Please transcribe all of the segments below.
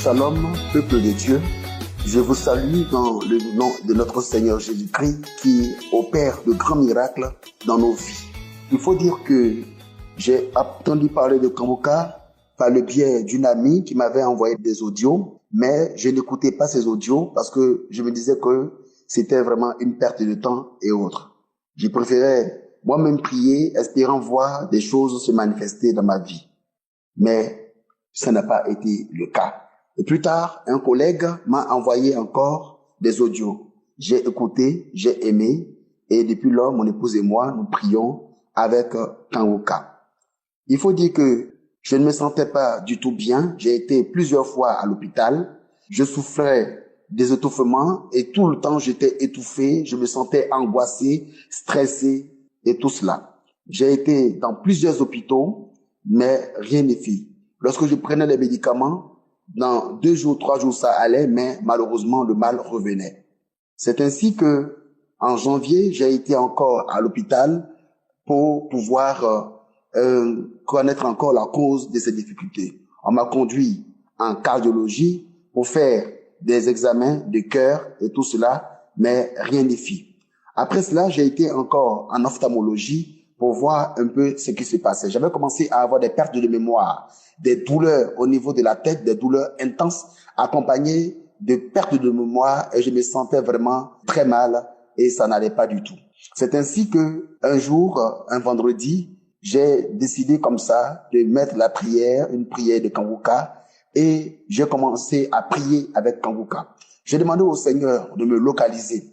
Shalom, peuple de Dieu. Je vous salue dans le nom de notre Seigneur Jésus-Christ qui opère de grands miracles dans nos vies. Il faut dire que j'ai entendu parler de Kanguka par le biais d'une amie qui m'avait envoyé des audios, mais je n'écoutais pas ces audios parce que je me disais que c'était vraiment une perte de temps et autres. Je préférais moi-même prier, espérant voir des choses se manifester dans ma vie. Mais ça n'a pas été le cas. Et plus tard, un collègue m'a envoyé encore des audios. J'ai écouté, j'ai aimé, et depuis lors, mon épouse et moi, nous prions avec Kanguka. Il faut dire que je ne me sentais pas du tout bien. J'ai été plusieurs fois à l'hôpital. Je souffrais des étouffements et tout le temps, j'étais étouffé. Je me sentais angoissé, stressé et tout cela. J'ai été dans plusieurs hôpitaux, mais rien n'est fait. Lorsque je prenais les médicaments, dans 2 jours, 3 jours, ça allait, mais malheureusement, le mal revenait. C'est ainsi que, en janvier, j'ai été encore à l'hôpital pour pouvoir connaître encore la cause de ces difficultés. On m'a conduit en cardiologie pour faire des examens de cœur et tout cela, mais rien n'est fait. Après cela, j'ai été encore en ophtalmologie pour voir un peu ce qui se passait. J'avais commencé à avoir des pertes de mémoire, des douleurs au niveau de la tête, des douleurs intenses, accompagnées de pertes de mémoire, et je me sentais vraiment très mal et ça n'allait pas du tout. C'est ainsi que un jour, un vendredi, j'ai décidé comme ça de mettre la prière, une prière de Kanguka, et j'ai commencé à prier avec Kanguka. J'ai demandé au Seigneur de me localiser.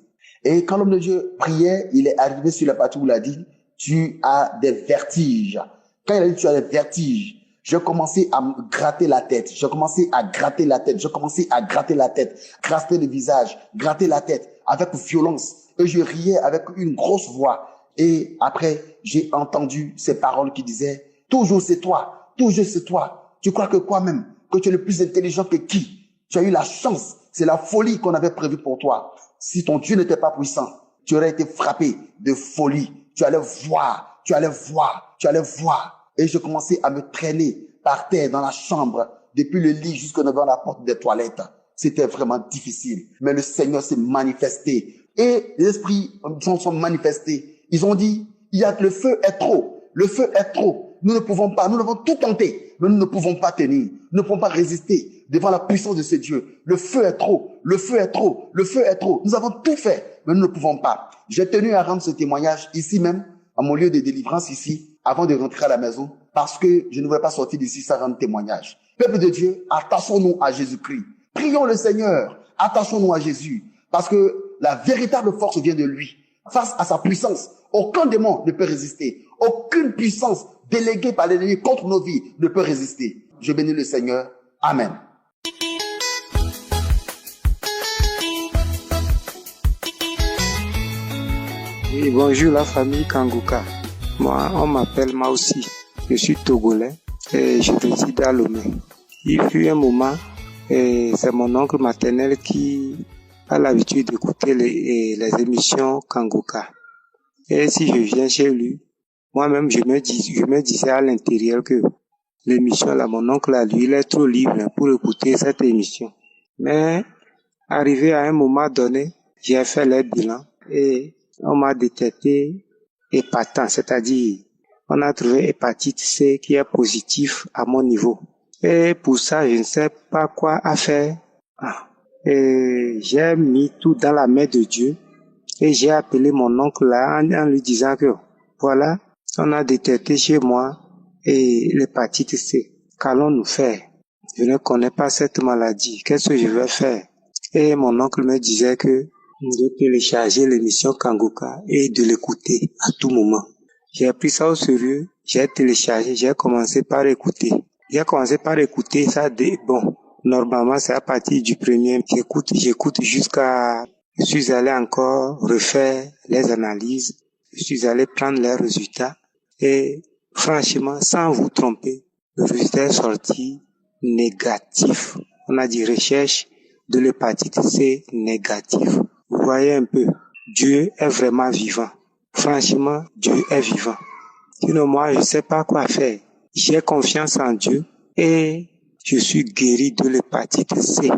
Et quand l'homme de Dieu priait, il est arrivé sur la partie où il a dit, tu as des vertiges. Quand il a dit tu as des vertiges, j'ai commencé à me gratter la tête. J'ai commencé à gratter la tête. J'ai commencé à gratter la tête, gratter le visage, gratter la tête avec violence. Et je riais avec une grosse voix. Et après, j'ai entendu ces paroles qui disaient, toujours c'est toi, toujours c'est toi. Tu crois que quoi même? Que tu es le plus intelligent que qui? Tu as eu la chance. C'est la folie qu'on avait prévue pour toi. Si ton Dieu n'était pas puissant, tu aurais été frappé de folie. Tu allais voir, tu allais voir, tu allais voir. Et je commençais à me traîner par terre dans la chambre, depuis le lit jusqu'à devant la porte des toilettes. C'était vraiment difficile. Mais le Seigneur s'est manifesté. Et les esprits sont manifestés. Ils ont dit, le feu est trop. Le feu est trop. Nous ne pouvons pas, nous avons tout tenté, mais nous ne pouvons pas tenir. Nous ne pouvons pas résister devant la puissance de ce Dieu. Le feu est trop. Le feu est trop. Le feu est trop. Nous avons tout fait, mais nous ne pouvons pas. J'ai tenu à rendre ce témoignage ici même, à mon lieu de délivrance ici, avant de rentrer à la maison, parce que je ne voulais pas sortir d'ici sans rendre témoignage. Peuple de Dieu, attachons-nous à Jésus-Christ. Prions le Seigneur. Attachons-nous à Jésus. Parce que la véritable force vient de lui. Face à sa puissance, aucun démon ne peut résister. Aucune puissance déléguée par l'ennemi contre nos vies ne peut résister. Je bénis le Seigneur. Amen. Oui, bonjour la famille Kanguka. Moi, on m'appelle Maussi. Je suis togolais et je réside à Lomé. Il fut un moment, et c'est mon oncle maternel qui a l'habitude d'écouter les émissions Kanguka. Et si je viens chez lui, moi-même, je me disais à l'intérieur que l'émission là, mon oncle là, lui, il est trop libre pour écouter cette émission. Mais, arrivé à un moment donné, j'ai fait les bilans et on m'a détecté hépatant, c'est-à-dire, on a trouvé hépatite C qui est positif à mon niveau. Et pour ça, je ne sais pas quoi faire. Et j'ai mis tout dans la main de Dieu et j'ai appelé mon oncle là en lui disant que voilà, on a détecté chez moi et l'hépatite C. Qu'allons-nous faire? Je ne connais pas cette maladie. Qu'est-ce que je vais faire? Et mon oncle me disait que de télécharger l'émission Kanguka et de l'écouter à tout moment. J'ai pris ça au sérieux, j'ai téléchargé, j'ai commencé par écouter. Ça, bon, normalement c'est à partir du premier, j'écoute jusqu'à, je suis allé encore refaire les analyses, je suis allé prendre les résultats et franchement, sans vous tromper, le résultat est sorti négatif. On a dit recherche de l'hépatite C négative. Vous voyez un peu, Dieu est vraiment vivant. Franchement, Dieu est vivant. Sinon, moi, je sais pas quoi faire. J'ai confiance en Dieu et je suis guéri de l'hépatite C.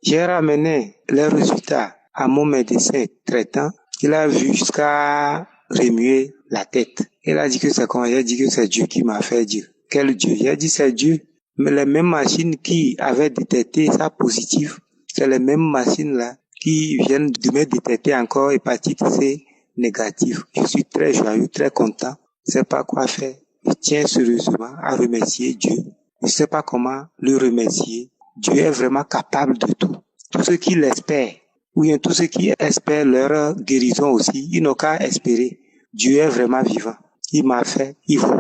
J'ai ramené les résultats à mon médecin traitant. Il a vu jusqu'à remuer la tête. Il a dit que c'est comment? J'ai dit que c'est Dieu qui m'a fait dire. Quel Dieu? J'ai dit c'est Dieu. Mais les mêmes machines qui avaient détecté ça positif, c'est les mêmes machines-là qui viennent de me détecter encore hépatite C négative. Je suis très joyeux, très content. Je sais pas quoi faire. Je tiens sérieusement à remercier Dieu. Je sais pas comment le remercier. Dieu est vraiment capable de tout. Tous ceux qui l'espèrent, ou bien tous ceux qui espèrent leur guérison aussi, ils n'ont qu'à espérer. Dieu est vraiment vivant. Il m'a fait, il vous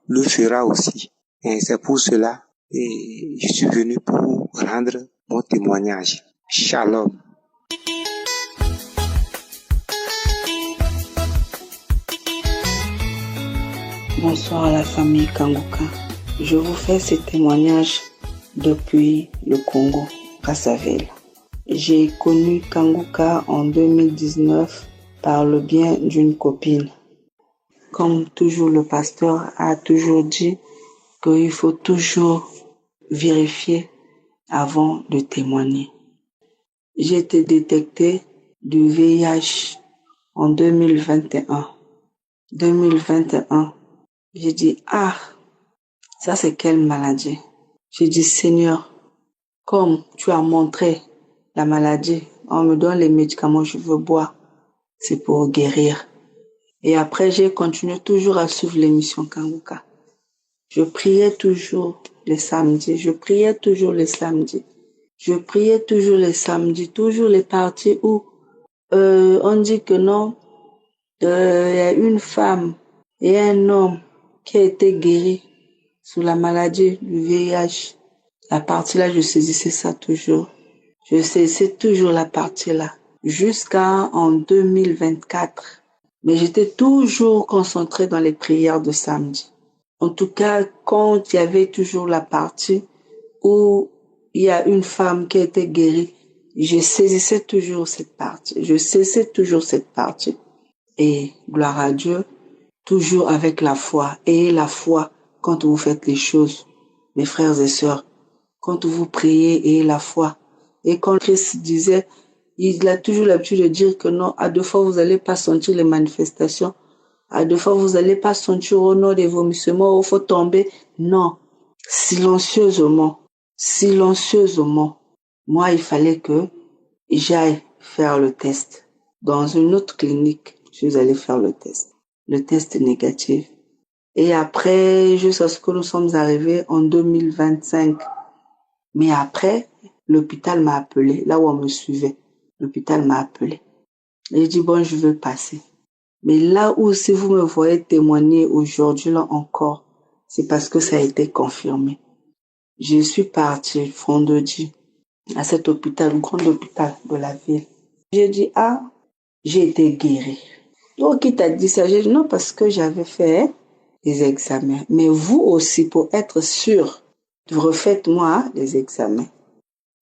le fera aussi. Et c'est pour cela que je suis venu pour rendre mon témoignage. Shalom. Bonsoir à la famille Kanguka. Je vous fais ce témoignage depuis le Congo, Brazzaville. J'ai connu Kanguka en 2019 par le bien d'une copine. Comme toujours, le pasteur a toujours dit qu'il faut toujours vérifier avant de témoigner. J'ai été détectée du VIH en 2021. 2021. J'ai dit, ça c'est quelle maladie? J'ai dit, Seigneur, comme tu as montré la maladie, on me donne les médicaments, je veux boire, c'est pour guérir. Et après, j'ai continué toujours à suivre l'émission Kanguka. Je priais toujours les samedis, toujours les parties où on dit que non, il y a une femme et un homme qui a été guéri sous la maladie du VIH. La partie-là, je saisissais ça toujours. Je saisissais toujours la partie-là. Jusqu'en 2024. Mais j'étais toujours concentrée dans les prières de samedi. En tout cas, quand il y avait toujours la partie où il y a une femme qui a été guérie, je saisissais toujours cette partie. Et gloire à Dieu, toujours avec la foi. Ayez la foi quand vous faites les choses, mes frères et sœurs. Quand vous priez, ayez la foi. Et quand Christ disait, il a toujours l'habitude de dire que non, à 2 fois vous n'allez pas sentir les manifestations. À 2 fois vous n'allez pas sentir au nom des vomissements, il faut tomber. Non. Silencieusement. Moi, il fallait que j'aille faire le test. Dans une autre clinique, je suis allée faire le test. Le test négatif. Et après, jusqu'à ce que nous sommes arrivés en 2025. Mais après, l'hôpital m'a appelé, là où on me suivait. L'hôpital m'a appelé. Et j'ai dit, bon, je veux passer. Mais là où, si vous me voyez témoigner aujourd'hui, là encore, c'est parce que ça a été confirmé. Je suis partie vendredi à cet hôpital, le grand hôpital de la ville. J'ai dit, j'ai été guérie. Donc, qui t'a dit ça? J'ai dit, non, parce que j'avais fait des examens. Mais vous aussi, pour être sûr, refaites-moi les examens.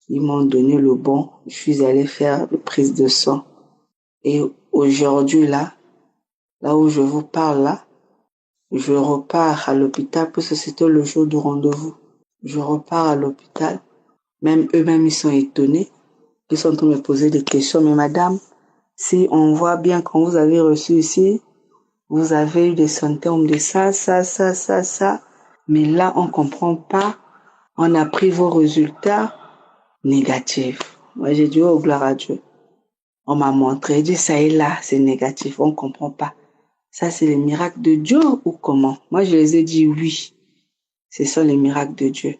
Ils m'ont donné le bon. Je suis allée faire une prise de sang. Et aujourd'hui, là où je vous parle, là, je repars à l'hôpital parce que c'était le jour du rendez-vous. Je repars à l'hôpital. Même eux-mêmes, ils sont étonnés. Ils sont en train de me poser des questions. Mais madame, si on voit bien quand vous avez reçu ici, vous avez eu des symptômes de ça. Mais là, on comprend pas. On a pris vos résultats négatifs. Moi, j'ai dit, oh, gloire à Dieu. On m'a montré, j'ai dit, ça est là, c'est négatif, on comprend pas. Ça, c'est les miracles de Dieu ou comment? Moi, je les ai dit oui. Ce sont les miracles de Dieu.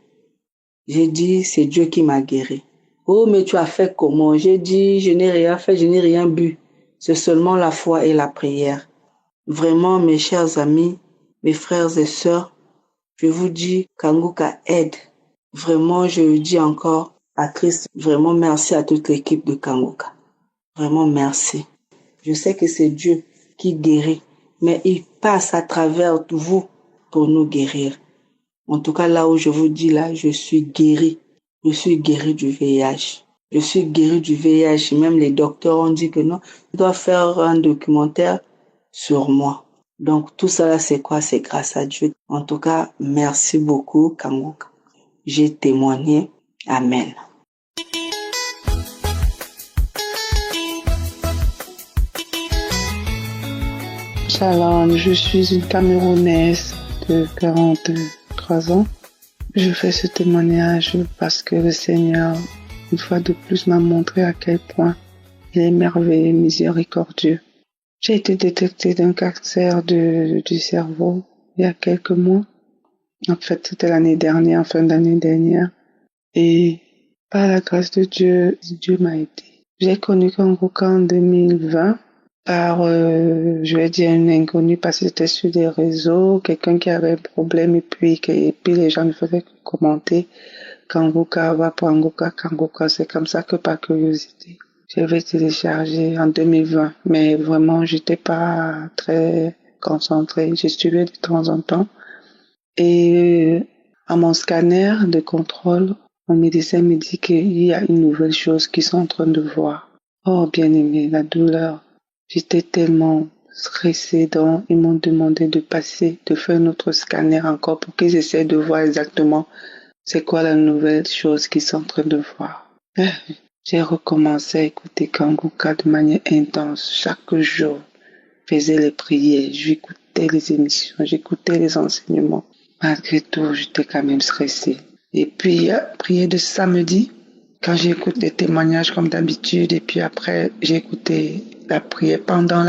J'ai dit, c'est Dieu qui m'a guéri. Oh, mais tu as fait comment? J'ai dit, je n'ai rien fait, je n'ai rien bu. C'est seulement la foi et la prière. Vraiment, mes chers amis, mes frères et sœurs, je vous dis, Kanguka aide. Vraiment, je le dis encore à Christ, vraiment merci à toute l'équipe de Kanguka. Vraiment merci. Je sais que c'est Dieu qui guérit, mais il passe à travers vous pour nous guérir. En tout cas, là où je vous dis là, je suis guéri. Je suis guéri du VIH. Je suis guéri du VIH. Même les docteurs ont dit que non, je dois faire un documentaire sur moi. Donc tout ça là, c'est quoi? C'est grâce à Dieu. En tout cas, merci beaucoup, Kanguka. j'ai témoigné. Amen. Shalom, je suis une Camerounaise de 43 ans. Je fais ce témoignage parce que le Seigneur, une fois de plus, m'a montré à quel point il est merveilleux et miséricordieux. J'ai été détectée d'un cancer du cerveau il y a quelques mois. En fait, c'était l'année dernière, fin d'année dernière. Et par la grâce de Dieu, Dieu m'a aidé. J'ai connu Kangoka en 2020 par, je vais dire, une inconnue parce que c'était sur des réseaux, quelqu'un qui avait un problème et puis les gens ne faisaient que commenter Kangoka, va pour Kangoka. C'est comme ça que par curiosité, j'avais téléchargé en 2020. Mais vraiment, j'étais pas très concentrée. Je suivais de temps en temps. Et à mon scanner de contrôle, mon médecin me dit qu'il y a une nouvelle chose qu'ils sont en train de voir. Oh, bien aimé, la douleur. J'étais tellement stressée, donc ils m'ont demandé de faire un autre scanner encore pour qu'ils essaient de voir exactement c'est quoi la nouvelle chose qu'ils sont en train de voir. J'ai recommencé à écouter Kangoka de manière intense. Chaque jour, je faisais les prières, j'écoutais les émissions, j'écoutais les enseignements. Malgré tout, j'étais quand même stressée. Et puis, prière de samedi, quand j'écoute les témoignages comme d'habitude, et puis après, j'ai écouté la prière. Pendant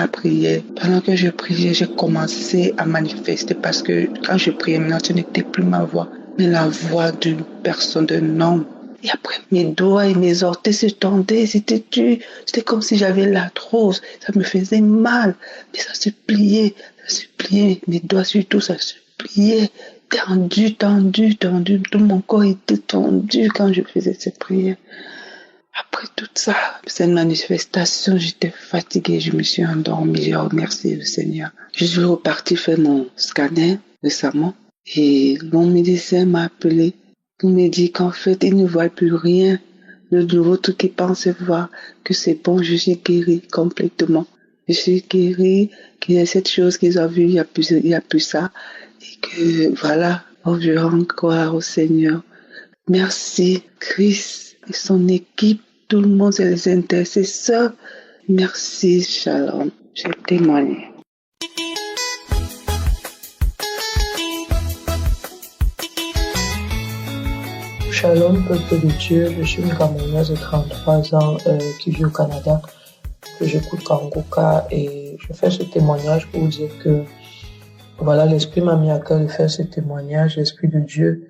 que je priais, j'ai commencé à manifester parce que quand je priais, maintenant, ce n'était plus ma voix, mais la voix d'une personne, d'un homme. Et après, mes doigts et mes orteils se tendaient, c'était comme si j'avais l'arthrose, ça me faisait mal, mais ça se pliait, mes doigts surtout, ça se pliait, tendu, tout mon corps était tendu quand je faisais cette prière. Après tout ça, cette manifestation, j'étais fatiguée, je me suis endormie, j'ai remercié le Seigneur. Je suis repartie faire mon scanner récemment et mon médecin m'a appelé pour me dire qu'en fait, il ne voit plus rien. Le nouveau truc qu'il pense voir que c'est bon, je suis guérie complètement. Je suis guérie, qu'il y a cette chose qu'ils ont vue, il y a plus ça. Et que voilà, je rends gloire au Seigneur. Merci, Christ et son équipe, tout le monde, c'est les intercesseurs. Merci, Shalom. J'ai témoigné. Shalom, peuple de Dieu, je suis une Camerounaise de 33 ans qui vit au Canada, que j'écoute Kangoka et je fais ce témoignage pour vous dire que voilà, l'Esprit m'a mis à cœur de faire ce témoignage, l'Esprit de Dieu.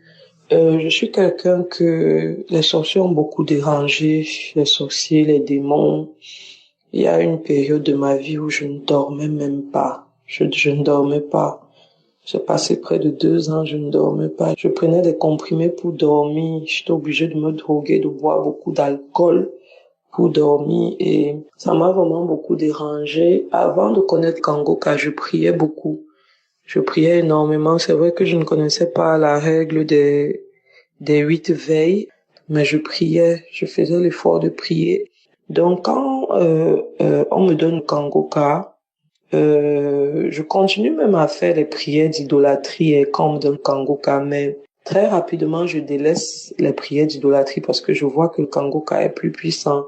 Je suis quelqu'un que les sorciers ont beaucoup dérangé, les sorciers, les démons. Il y a une période de ma vie où je ne dormais même pas. Je ne dormais pas. J'ai passé près de 2 ans, je ne dormais pas. Je prenais des comprimés pour dormir. J'étais obligée de me droguer, de boire beaucoup d'alcool pour dormir et ça m'a vraiment beaucoup dérangé. Avant de connaître Kangoka, je priais beaucoup. Je priais énormément. C'est vrai que je ne connaissais pas la règle des 8 veilles, mais je priais, je faisais l'effort de prier. Donc quand on me donne Kangoka, je continue même à faire les prières d'idolâtrie et quand on me donne Kangoka, mais très rapidement je délaisse les prières d'idolâtrie parce que je vois que le Kangoka est plus puissant.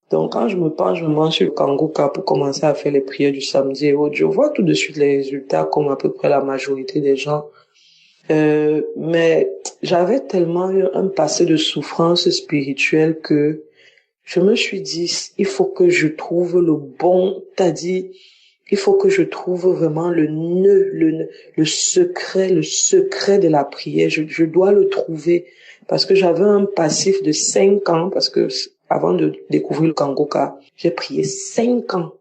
Donc quand je me penche vraiment sur le Kangoka pour commencer à faire les prières du samedi et autres, je vois tout de suite les résultats comme à peu près la majorité des gens. Mais j'avais tellement eu un passé de souffrance spirituelle que je me suis dit, il faut que je trouve le bon, il faut que je trouve vraiment le nœud, le secret de la prière. Je dois le trouver parce que j'avais un passif de 5 ans parce que avant de découvrir le Kangoka, j'ai prié 5 ans.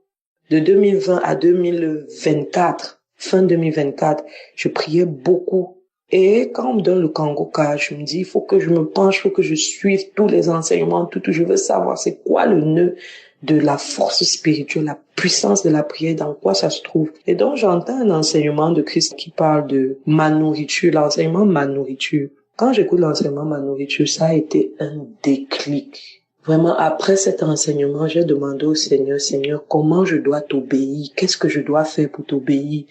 De 2020 à 2024, fin 2024, je priais beaucoup. Et quand on me donne le Kangoka, je me dis, il faut que je me penche, il faut que je suive tous les enseignements, tout. Je veux savoir c'est quoi le nœud de la force spirituelle, la puissance de la prière, dans quoi ça se trouve. Et donc, j'entends un enseignement de Christ qui parle de ma nourriture, l'enseignement ma nourriture. Quand j'écoute l'enseignement ma nourriture, ça a été un déclic. Vraiment, après cet enseignement, j'ai demandé au Seigneur, Seigneur, comment je dois t'obéir? Qu'est-ce que je dois faire pour t'obéir?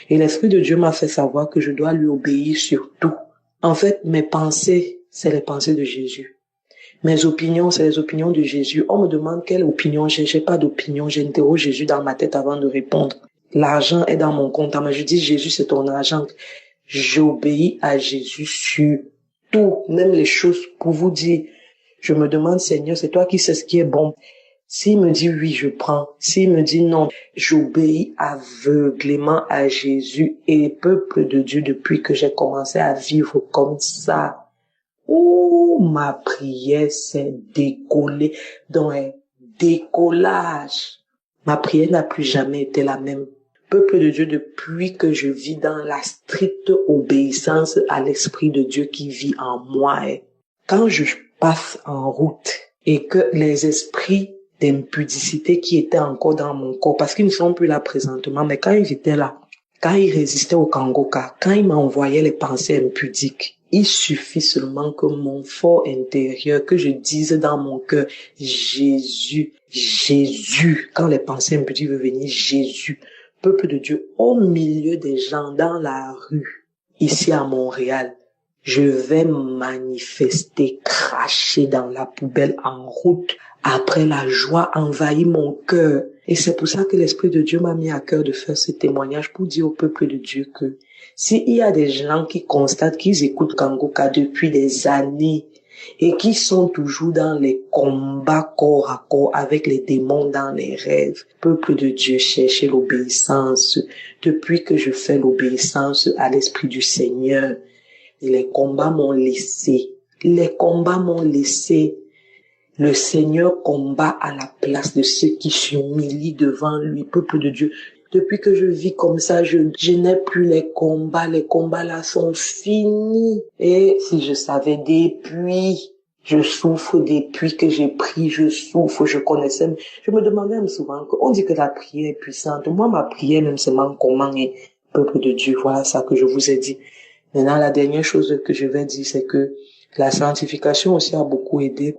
Et l'Esprit de Dieu m'a fait savoir que je dois lui obéir sur tout. En fait, mes pensées, c'est les pensées de Jésus. Mes opinions, c'est les opinions de Jésus. On me demande quelle opinion j'ai. J'ai pas d'opinion. J'interroge Jésus dans ma tête avant de répondre. L'argent est dans mon compte. Mais je dis, Jésus, c'est ton argent. J'obéis à Jésus sur tout, même les choses pour vous dire. Je me demande, Seigneur, c'est toi qui sais ce qui est bon. S'il me dit oui, je prends. S'il me dit non, j'obéis aveuglément à Jésus. Et peuple de Dieu, depuis que j'ai commencé à vivre comme ça, ma prière s'est décollée dans un décollage. Ma prière n'a plus jamais été la même. Peuple de Dieu, depuis que je vis dans la stricte obéissance à l'Esprit de Dieu qui vit en moi, quand je passe en route et que les esprits d'impudicité qui étaient encore dans mon corps, parce qu'ils ne sont plus là présentement, mais quand ils étaient là, quand ils résistaient au Kangoka, quand ils m'envoyaient les pensées impudiques, il suffit seulement que mon fort intérieur, que je dise dans mon cœur, Jésus, Jésus, quand les pensées impudiques veulent venir, Jésus, peuple de Dieu, au milieu des gens, dans la rue, ici à Montréal, je vais manifester, cracher dans la poubelle en route. Après, la joie envahit mon cœur. Et c'est pour ça que l'Esprit de Dieu m'a mis à cœur de faire ce témoignage pour dire au peuple de Dieu que s'il y a des gens qui constatent qu'ils écoutent Kangoka depuis des années et qui sont toujours dans les combats corps à corps avec les démons dans les rêves, peuple de Dieu, cherchez l'obéissance. Depuis que je fais l'obéissance à l'Esprit du Seigneur, les combats m'ont laissé. Les combats m'ont laissé. Le Seigneur combat à la place de ceux qui s'humilient devant lui, peuple de Dieu. Depuis que je vis comme ça, je n'ai plus les combats. Les combats là sont finis. Et si je savais depuis, je souffre depuis que j'ai pris, je souffre, je connaissais. Je me demandais même souvent, on dit que la prière est puissante. Moi, ma prière, même seulement comment est, peuple de Dieu, voilà ça que je vous ai dit. Maintenant, la dernière chose que je vais dire, c'est que la sanctification aussi a beaucoup aidé.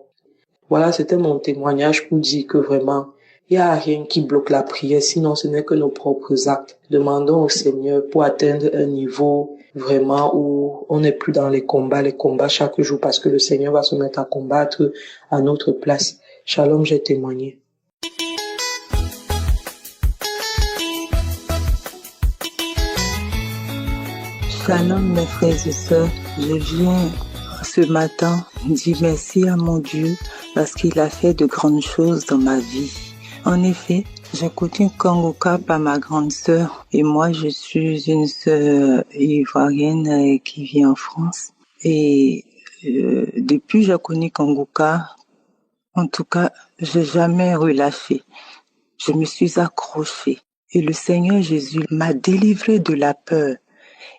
Voilà, c'était mon témoignage pour dire que vraiment, il n'y a rien qui bloque la prière, sinon ce n'est que nos propres actes. Demandons au Seigneur pour atteindre un niveau vraiment où on n'est plus dans les combats chaque jour, parce que le Seigneur va se mettre à combattre à notre place. Shalom, j'ai témoigné. Shalom mes frères et sœurs, je viens ce matin dire merci à mon Dieu parce qu'il a fait de grandes choses dans ma vie. En effet, j'écoute une Kangoka par ma grande sœur et moi je suis une sœur ivoirienne qui vit en France. Et depuis que j'ai connu Kangoka, en tout cas, j'ai jamais relâché. Je me suis accrochée et le Seigneur Jésus m'a délivré de la peur.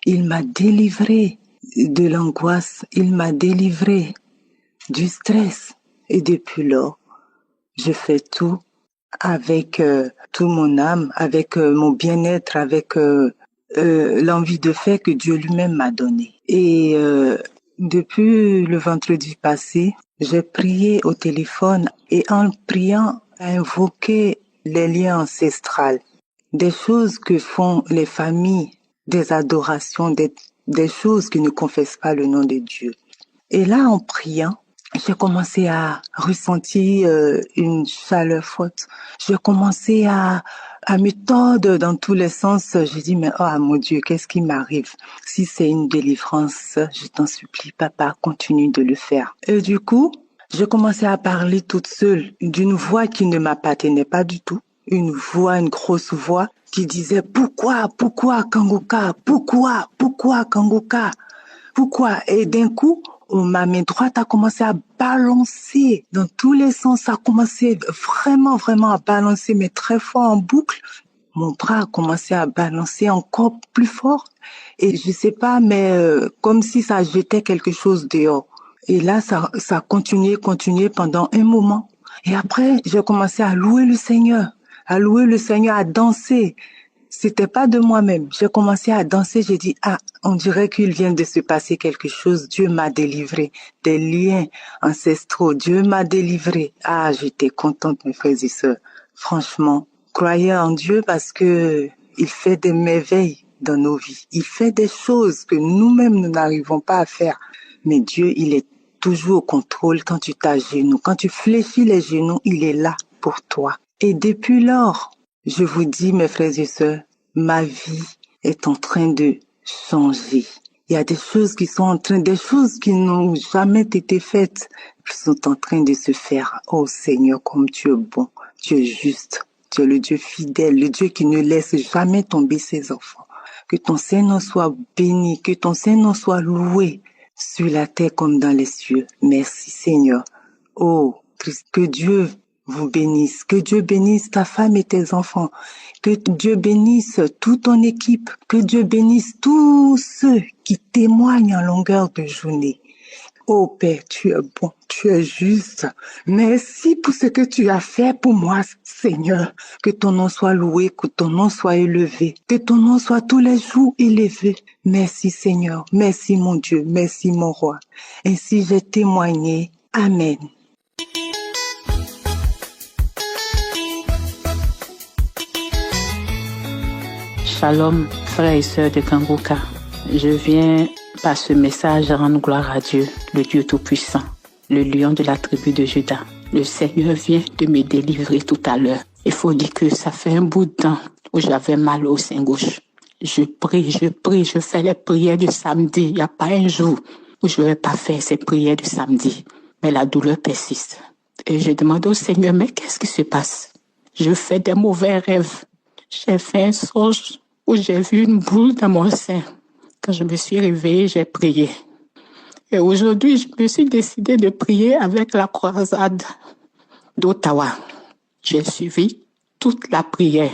Il m'a délivré de l'angoisse, il m'a délivré du stress. Et depuis lors, je fais tout avec tout mon âme, avec mon bien-être, avec l'envie de faire que Dieu lui-même m'a donné. Et depuis le vendredi passé, j'ai prié au téléphone et en priant, invoqué les liens ancestraux, des choses que font les familles, des adorations, des choses qui ne confessent pas le nom de Dieu. Et là, en priant, j'ai commencé à ressentir une chaleur forte. J'ai commencé à me tordre dans tous les sens. J'ai dit, mais oh mon Dieu, qu'est-ce qui m'arrive? Si c'est une délivrance, je t'en supplie, papa, continue de le faire. Et du coup, j'ai commencé à parler toute seule d'une voix qui ne m'appartenait pas du tout. Une grosse voix qui disait pourquoi Kangoka, pourquoi Kangoka, pourquoi? Et d'un coup, ma main droite a commencé à balancer dans tous les sens, ça a commencé vraiment à balancer, mais très fort en boucle. Mon bras a commencé à balancer encore plus fort et je sais pas, mais comme si ça jetait quelque chose dehors. Et là, ça continuait pendant un moment. Et après, j'ai commencé à louer le Seigneur, à danser. C'était pas de moi-même. J'ai commencé à danser. J'ai dit, on dirait qu'il vient de se passer quelque chose. Dieu m'a délivré des liens ancestraux. Dieu m'a délivré. J'étais contente, mes frères et sœurs. Franchement, croyez en Dieu parce que il fait des merveilles dans nos vies. Il fait des choses que nous-mêmes, nous n'arrivons pas à faire. Mais Dieu, il est toujours au contrôle quand tu t'agenouilles. Quand tu fléchis les genoux, il est là pour toi. Et depuis lors, je vous dis, mes frères et sœurs, ma vie est en train de changer. Il y a des choses des choses qui n'ont jamais été faites, qui sont en train de se faire. Oh Seigneur, comme tu es bon, tu es juste, tu es le Dieu fidèle, le Dieu qui ne laisse jamais tomber ses enfants. Que ton Seigneur soit béni, que ton Seigneur soit loué sur la terre comme dans les cieux. Merci Seigneur. Oh Christ, que Dieu vous bénisse, que Dieu bénisse ta femme et tes enfants, que Dieu bénisse toute ton équipe, que Dieu bénisse tous ceux qui témoignent en longueur de journée. Oh Père, tu es bon, tu es juste. Merci pour ce que tu as fait pour moi, Seigneur. Que ton nom soit loué, que ton nom soit élevé, que ton nom soit tous les jours élevé. Merci Seigneur, merci mon Dieu, merci mon roi. Ainsi j'ai témoigné. Amen. Shalom, frères et sœurs de Kanguka. Je viens par ce message rendre gloire à Dieu, le Dieu Tout-Puissant, le lion de la tribu de Juda. Le Seigneur vient de me délivrer tout à l'heure. Il faut dire que ça fait un bout de temps où j'avais mal au sein gauche. Je prie, je fais les prières du samedi. Il n'y a pas un jour où je ne vais pas faire ces prières du samedi. Mais la douleur persiste. Et je demande au Seigneur, mais qu'est-ce qui se passe? Je fais des mauvais rêves. J'ai fait un songe où j'ai vu une boule dans mon sein. Quand je me suis réveillée, j'ai prié. Et aujourd'hui, je me suis décidée de prier avec la croisade d'Ottawa. J'ai suivi toute la prière.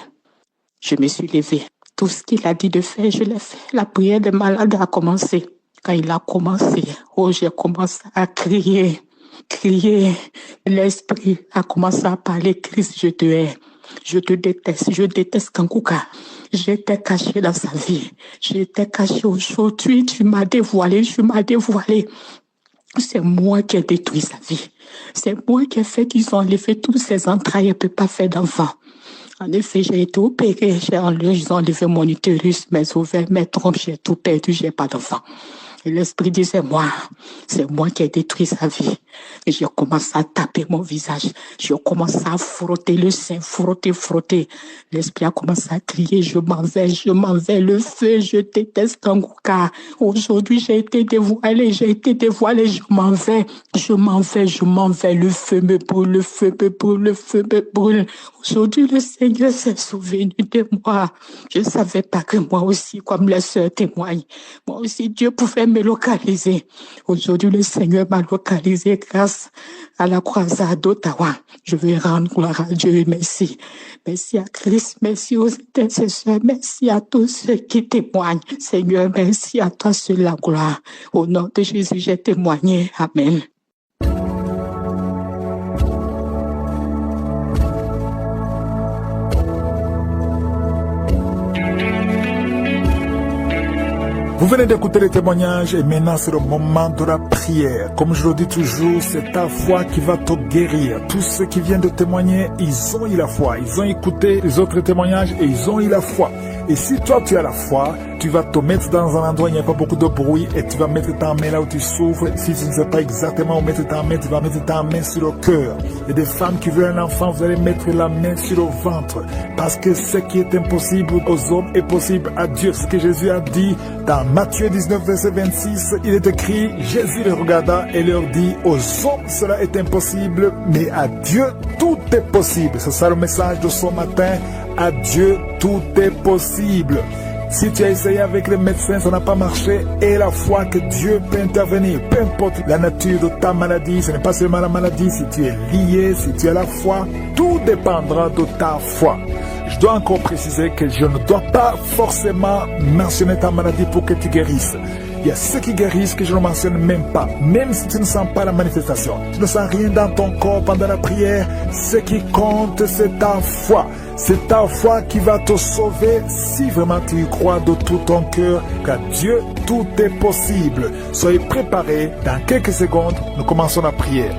Je me suis levée. Tout ce qu'il a dit de faire, je l'ai fait. La prière des malades a commencé. Quand il a commencé, j'ai commencé à crier. L'esprit a commencé à parler. Christ, je te hais. Je te déteste. Je déteste Kanguka. J'étais caché dans sa vie. J'étais caché aujourd'hui. Tu m'as dévoilé. C'est moi qui ai détruit sa vie. C'est moi qui ai fait qu'ils ont enlevé tous ses entrailles. Elle ne peut pas faire d'enfant. En effet, j'ai été opérée. Ils ont enlevé mon utérus, mes ovaires, mes trompes. J'ai tout perdu. J'ai pas d'enfant. Et l'esprit disait, c'est moi qui ai détruit sa vie. Et j'ai commencé à taper mon visage. J'ai commencé à frotter le sein, frotter. L'esprit a commencé à crier, je m'en vais, le feu, je déteste Kanguka. Aujourd'hui, j'ai été dévoilée, je m'en vais, le feu me brûle. Aujourd'hui, le Seigneur s'est souvenu de moi. Je savais pas que moi aussi, comme les sœurs témoignent, moi aussi, Dieu pouvait me localiser. Aujourd'hui, le Seigneur m'a localisé grâce à la croisade d'Ottawa. Je veux rendre gloire à Dieu. Merci. Merci à Christ. Merci aux intercesseurs. Merci à tous ceux qui témoignent. Seigneur, merci à toi seul la gloire. Au nom de Jésus, j'ai témoigné. Amen. Vous venez d'écouter les témoignages et maintenant c'est le moment de la prière. Comme je le dis toujours, c'est ta foi qui va te guérir. Tous ceux qui viennent de témoigner, ils ont eu la foi. Ils ont écouté les autres témoignages et ils ont eu la foi. Et si toi tu as la foi, tu vas te mettre dans un endroit où il n'y a pas beaucoup de bruit et tu vas mettre ta main là où tu souffres. Si tu ne sais pas exactement où mettre ta main, tu vas mettre ta main sur le cœur. Il y a des femmes qui veulent un enfant, vous allez mettre la main sur le ventre. Parce que ce qui est impossible aux hommes est possible à Dieu. Ce que Jésus a dit dans Matthieu 19, verset 26, il est écrit, Jésus les regarda et leur dit, aux hommes cela est impossible, mais à Dieu tout est possible. C'est ça le message de ce matin. À Dieu tout est possible. Si tu as essayé avec les médecins, ça n'a pas marché, et la foi que Dieu peut intervenir, peu importe la nature de ta maladie, ce n'est pas seulement la maladie, si tu es lié, si tu as la foi, tout dépendra de ta foi. Je dois encore préciser que je ne dois pas forcément mentionner ta maladie pour que tu guérisses. Il y a ceux qui guérissent que je ne mentionne même pas. Même si tu ne sens pas la manifestation, tu ne sens rien dans ton corps pendant la prière, ce qui compte c'est ta foi. C'est ta foi qui va te sauver si vraiment tu y crois de tout ton cœur qu'à Dieu tout est possible. Soyez préparés, dans quelques secondes, nous commençons la prière.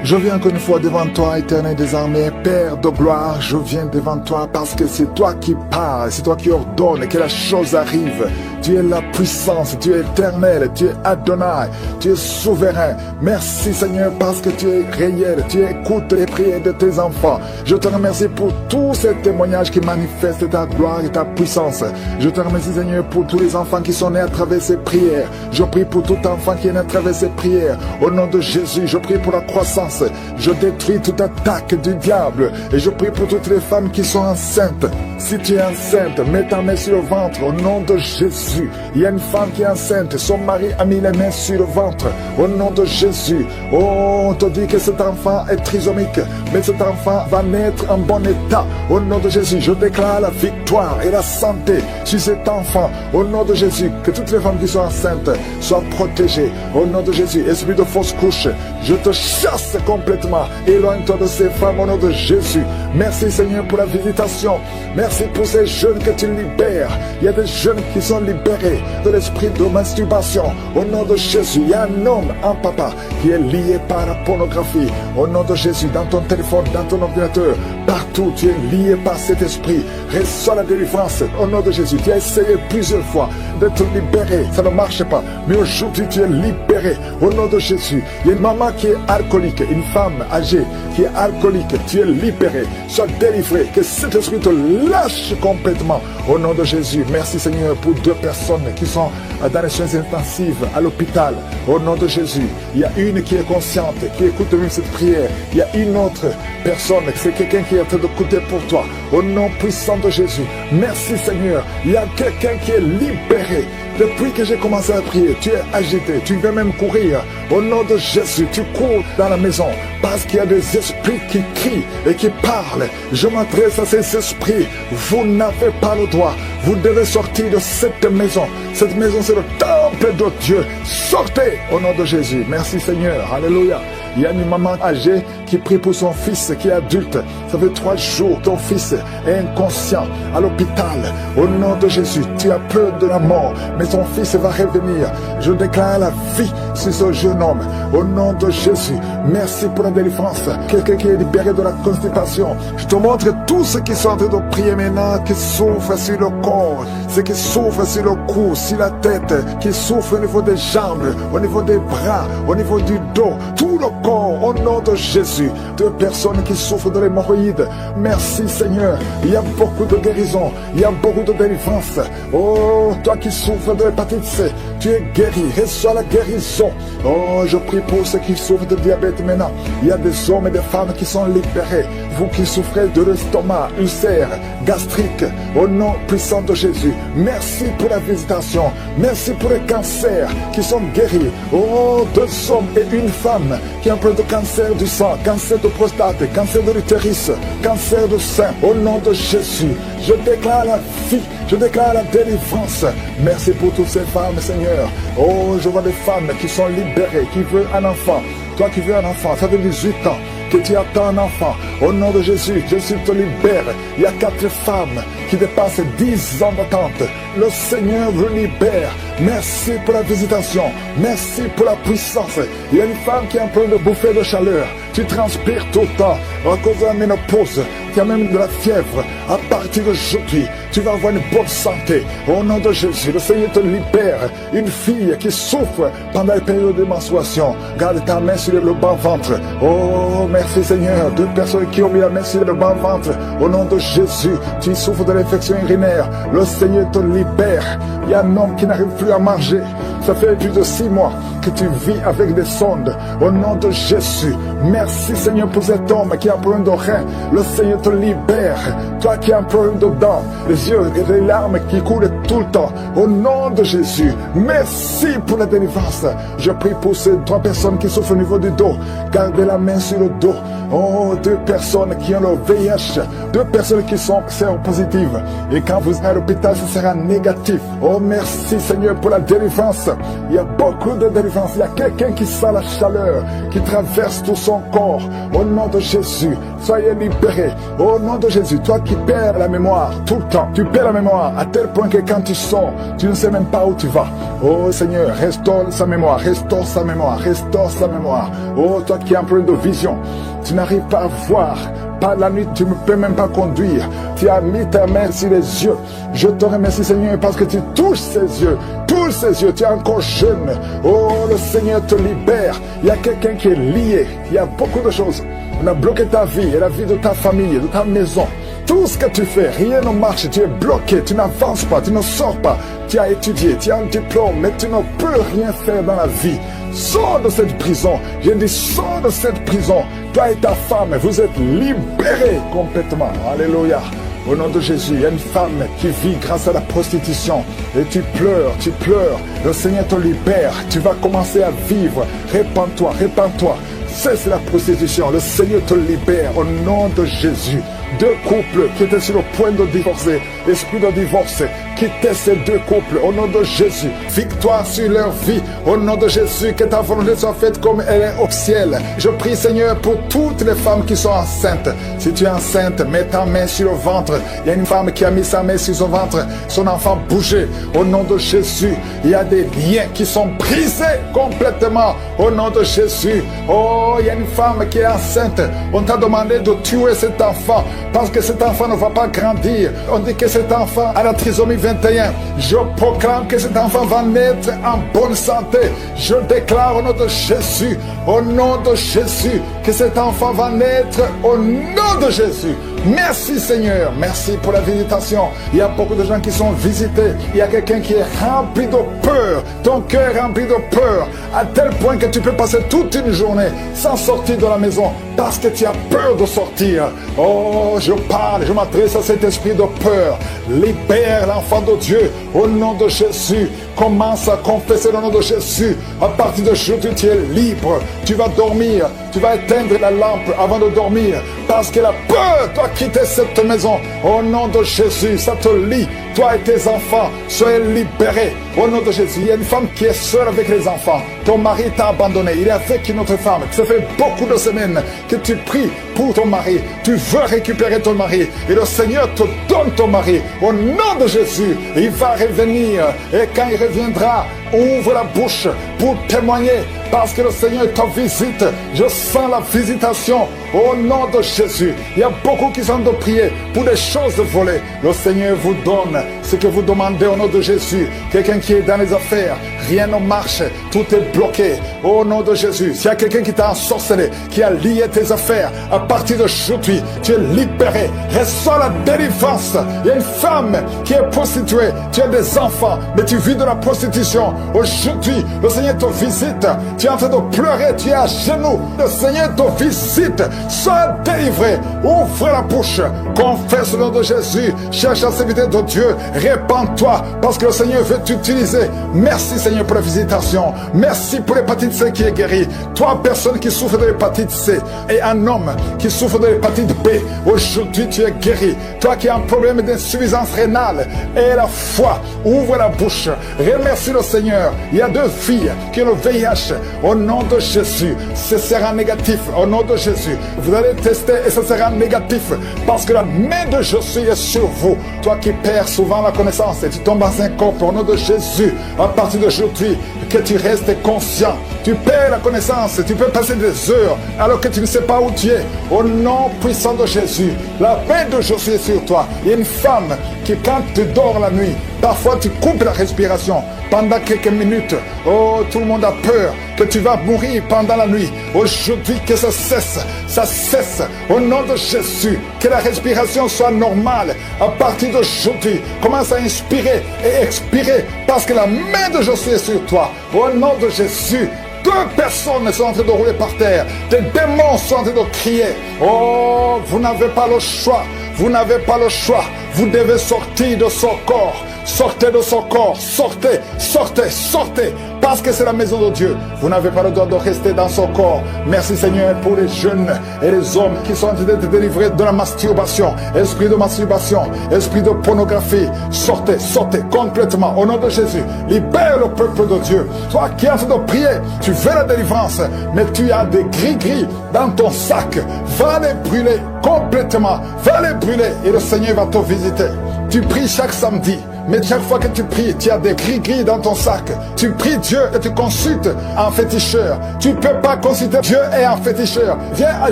Je viens encore une fois devant toi, éternel des armées, Père de gloire, je viens devant toi parce que c'est toi qui parles, c'est toi qui ordonnes que la chose arrive. Tu es la puissance, tu es éternel, tu es Adonai, tu es souverain. Merci Seigneur parce que tu es réel, tu écoutes les prières de tes enfants. Je te remercie pour tous ces témoignages qui manifestent ta gloire et ta puissance. Je te remercie Seigneur pour tous les enfants qui sont nés à travers ces prières. Je prie pour tout enfant qui est né à travers ces prières. Au nom de Jésus, je prie pour la croissance. Je détruis toute attaque du diable. Et je prie pour toutes les femmes qui sont enceintes. Si tu es enceinte, mets ta main sur le ventre. Au nom de Jésus. Il y a une femme qui est enceinte. Son mari a mis les mains sur le ventre. Au nom de Jésus. Oh, on te dit que cet enfant est trisomique. Mais cet enfant va naître en bon état. Au nom de Jésus, je déclare la victoire et la santé sur cet enfant. Au nom de Jésus, que toutes les femmes qui sont enceintes soient protégées. Au nom de Jésus, esprit de fausse couche, je te chasse complètement. Éloigne-toi de ces femmes au nom de Jésus. Merci Seigneur pour la visitation. Merci pour ces jeunes que tu libères. Il y a des jeunes qui sont libérés de l'esprit de masturbation. Au nom de Jésus, il y a un homme, un papa qui est lié par la pornographie. Au nom de Jésus, dans ton téléphone, dans ton ordinateur, partout, tu es lié par cet esprit. Reçois la délivrance. Au nom de Jésus, tu as essayé plusieurs fois de te libérer. Ça ne marche pas. Mais aujourd'hui, tu es libéré. Au nom de Jésus, il y a une maman qui est alcoolique, une femme âgée qui est alcoolique. Tu es libéré. Sois délivré. Que cet esprit te lâche complètement. Au nom de Jésus, merci Seigneur pour 2 personnes qui sont dans les soins intensifs à l'hôpital. Au nom de Jésus, il y a une qui est consciente, qui écoute même cette prière. Il y a une autre personne, c'est quelqu'un qui est en train d'écouter pour toi. Au nom puissant de Jésus, merci Seigneur. Il y a quelqu'un qui est libéré. Depuis que j'ai commencé à prier, tu es agité, tu veux même courir. Au nom de Jésus, tu cours dans la maison parce qu'il y a des esprits qui crient et qui parlent. Je m'adresse à ces esprits. Vous n'avez pas le droit. Vous devez sortir de cette maison. Cette maison, c'est le temple de Dieu. Sortez au nom de Jésus. Merci Seigneur. Alléluia. Il y a une maman âgée qui prie pour son fils qui est adulte. Ça fait 3 jours, ton fils est inconscient à l'hôpital. Au nom de Jésus, tu as peur de la mort, mais ton fils va revenir. Je déclare la vie sur ce jeune homme. Au nom de Jésus, merci pour la délivrance. Quelqu'un qui est libéré de la constipation. Je te montre tous ceux qui sont en train de prier maintenant, qui souffrent sur le corps, ceux qui souffrent sur le cou, sur la tête, qui souffrent au niveau des jambes, au niveau des bras, au niveau du dos, tout le corps, au nom de Jésus. 2 personnes qui souffrent de l'hémorroïde. Merci Seigneur. Il y a beaucoup de guérison. Il y a beaucoup de délivrance. Oh, toi qui souffres de l'hépatite C, tu es guéri. Reçois la guérison. Oh, je prie pour ceux qui souffrent de diabète maintenant. Il y a des hommes et des femmes qui sont libérés. Vous qui souffrez de l'estomac, ulcère, gastrique, au nom puissant de Jésus. Merci pour la visitation. Merci pour les cancers qui sont guéris. Oh, 2 hommes et une femme qui ont un peu de cancer du sang, cancer de prostate, cancer de l'utérus, cancer de sein. Au nom de Jésus, je déclare la vie, je déclare la délivrance. Merci pour toutes ces femmes, Seigneur. Oh, je vois des femmes qui sont libérées, qui veulent un enfant. Toi qui veux un enfant, ça fait 18 ans que tu attends un enfant. Au nom de Jésus, Jésus te libère. Il y a 4 femmes qui dépassent 10 ans d'attente. Le Seigneur vous libère. Merci pour la visitation. Merci pour la puissance. Il y a une femme qui est en train de bouffer de chaleur. Tu transpires tout le temps à cause de la ménopause. Tu as même de la fièvre. À partir d'aujourd'hui, tu vas avoir une bonne santé. Au nom de Jésus, le Seigneur te libère. Une fille qui souffre pendant la période de menstruation, garde ta main sur le bas-ventre. Oh, merci Seigneur. 2 personnes qui ont mis la main sur le bas-ventre. Au nom de Jésus, tu souffres de l'infection urinaire. Le Seigneur te libère. Il y a un homme qui n'arrive plus à marcher. Ça fait plus de 6 mois que tu vis avec des sondes. Au nom de Jésus, merci Seigneur pour cet homme qui a un problème de rein. Le Seigneur te libère. Toi qui as un problème de dents, les yeux et les larmes qui coulent tout le temps. Au nom de Jésus, merci pour la délivrance. Je prie pour ces 3 personnes qui souffrent au niveau du dos. Gardez la main sur le dos. Oh, 2 personnes qui ont le VIH. 2 personnes qui sont séropositives. Et quand vous êtes à l'hôpital, ce sera négatif. Oh, merci Seigneur pour la délivrance. Il y a beaucoup de délivrance. Il y a quelqu'un qui sent la chaleur, qui traverse tout son corps. Au nom de Jésus, soyez libérés. Au nom de Jésus, toi qui perds la mémoire tout le temps, tu perds la mémoire à tel point que quand tu sors, tu ne sais même pas où tu vas. Oh Seigneur, restaure sa mémoire, restaure sa mémoire, restaure sa mémoire. Oh, toi qui as un problème de vision, tu n'arrives pas à voir. Pas la nuit, tu ne peux même pas conduire. Tu as mis ta main sur les yeux. Je te remercie, Seigneur, parce que tu touches ses yeux. Touche ses yeux, tu es encore jeune. Oh, le Seigneur te libère. Il y a quelqu'un qui est lié. Il y a beaucoup de choses. On a bloqué ta vie et la vie de ta famille, de ta maison. Tout ce que tu fais, rien ne marche. Tu es bloqué, tu n'avances pas, tu ne sors pas. Tu as étudié, tu as un diplôme, mais tu ne peux rien faire dans la vie. Sors de cette prison. Je dis, sors de cette prison. Toi et ta femme, vous êtes libérés complètement. Alléluia. Au nom de Jésus, il y a une femme qui vit grâce à la prostitution. Et tu pleures, tu pleures. Le Seigneur te libère. Tu vas commencer à vivre. Répands-toi, répands-toi. Cesse la prostitution. Le Seigneur te libère au nom de Jésus. Deux couples qui étaient sur le point de divorcer, l'esprit de divorce, quittez ces deux couples au nom de Jésus. Victoire sur leur vie au nom de Jésus, que ta volonté soit faite comme elle est au ciel. Je prie Seigneur pour toutes les femmes qui sont enceintes. Si tu es enceinte, mets ta main sur le ventre. Il y a une femme qui a mis sa main sur son ventre, son enfant bougeait au nom de Jésus. Il y a des liens qui sont brisés complètement au nom de Jésus. Oh, il y a une femme qui est enceinte. On t'a demandé de tuer cet enfant parce que cet enfant ne va pas grandir. On dit que cet enfant a la trisomie 21. Je proclame que cet enfant va naître en bonne santé. Je déclare au nom de Jésus, au nom de Jésus, que cet enfant va naître au nom de Jésus. Merci Seigneur, merci pour la visitation. Il y a beaucoup de gens qui sont visités. Il y a quelqu'un qui est rempli de peur. Ton cœur est rempli de peur, à tel point que tu peux passer toute une journée sans sortir de la maison parce que tu as peur de sortir. Oh, je parle, je m'adresse à cet esprit de peur. Libère l'enfant de Dieu au nom de Jésus. Commence à confesser le nom de Jésus. À partir d'aujourd'hui, tu es libre. Tu vas dormir. Tu vas éteindre la lampe avant de dormir parce que la peur doit quitter cette maison. Au nom de Jésus, ça te lie. Toi et tes enfants, soyez libérés. Au nom de Jésus, il y a une femme qui est seule avec les enfants. Ton mari t'a abandonné. Il est avec une autre femme. Ça fait beaucoup de semaines que tu pries pour ton mari. Tu veux récupérer ton mari. Et le Seigneur te donne ton mari. Au nom de Jésus, il va revenir. Et quand il reviendra, ouvre la bouche pour témoigner. Parce que le Seigneur te visite. Je sens la visitation au nom de Jésus. Il y a beaucoup qui sont de prier pour des choses volées. Le Seigneur vous donne ce que vous demandez au nom de Jésus. Quelqu'un qui est dans les affaires, rien ne marche, tout est bloqué. Au nom de Jésus, s'il y a quelqu'un qui t'a ensorcelé, qui a lié tes affaires, à partir d'aujourd'hui, tu es libéré. Reçois la délivrance. Il y a une femme qui est prostituée. Tu as des enfants, mais tu vis de la prostitution. Aujourd'hui, le Seigneur te visite. Tu es en train de pleurer, tu es à genoux. Le Seigneur te visite. Sois délivré. Ouvre la bouche. Confesse le nom de Jésus. Cherche la sécurité de Dieu. Répands-toi parce que le Seigneur veut t'utiliser. Merci Seigneur pour la visitation. Merci pour l'hépatite C qui est guérie. Toi, personne qui souffre de l'hépatite C et un homme qui souffre de l'hépatite B, aujourd'hui tu es guéri. Toi qui as un problème d'insuffisance rénale et la foi, ouvre la bouche. Remercie le Seigneur. Il y a 2 filles qui ont le VIH. Au nom de Jésus, ce sera négatif. Au nom de Jésus, vous allez tester et ce sera négatif parce que la main de Jésus est sur vous. Toi qui perds souvent la connaissance et tu tombes en syncope, au nom de Jésus, à partir d'aujourd'hui, que tu restes conscient. Tu perds la connaissance, tu peux passer des heures alors que tu ne sais pas où tu es. Au nom puissant de Jésus, la main de Jésus est sur toi. Il y a une femme qui, quand tu dors la nuit, parfois tu coupes la respiration pendant quelques minutes. Oh, tout le monde a peur que tu vas mourir pendant la nuit. Aujourd'hui, que ça cesse. Ça cesse. Au nom de Jésus, que la respiration soit normale. À partir d'aujourd'hui, commence à inspirer et expirer parce que la main de Jésus est sur toi. Au nom de Jésus, 2 personnes sont en train de rouler par terre. Des démons sont en train de crier. Oh, vous n'avez pas le choix. Vous n'avez pas le choix. Vous devez sortir de son corps. Sortez de son corps. Sortez, sortez, sortez. parce que c'est la maison de Dieu. Vous n'avez pas le droit de rester dans son corps. Merci Seigneur pour les jeunes et les hommes qui sont en train d'être délivrés de la masturbation. Esprit de masturbation, esprit de pornographie, sortez, sortez complètement au nom de Jésus. Libère le peuple de Dieu. Toi qui es en train de prier, tu veux la délivrance, mais tu as des gris-gris dans ton sac. Va les brûler complètement, va les brûler et le Seigneur va te visiter. Tu pries chaque samedi, mais chaque fois que tu pries, tu as des gris-gris dans ton sac. Tu pries Dieu et tu consultes un féticheur. Tu ne peux pas consulter Dieu et un féticheur. Viens à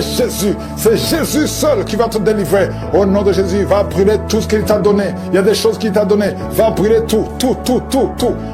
Jésus. C'est Jésus seul qui va te délivrer. Au nom de Jésus, va brûler tout ce qu'il t'a donné. Il y a des choses qu'il t'a donné. Va brûler tout.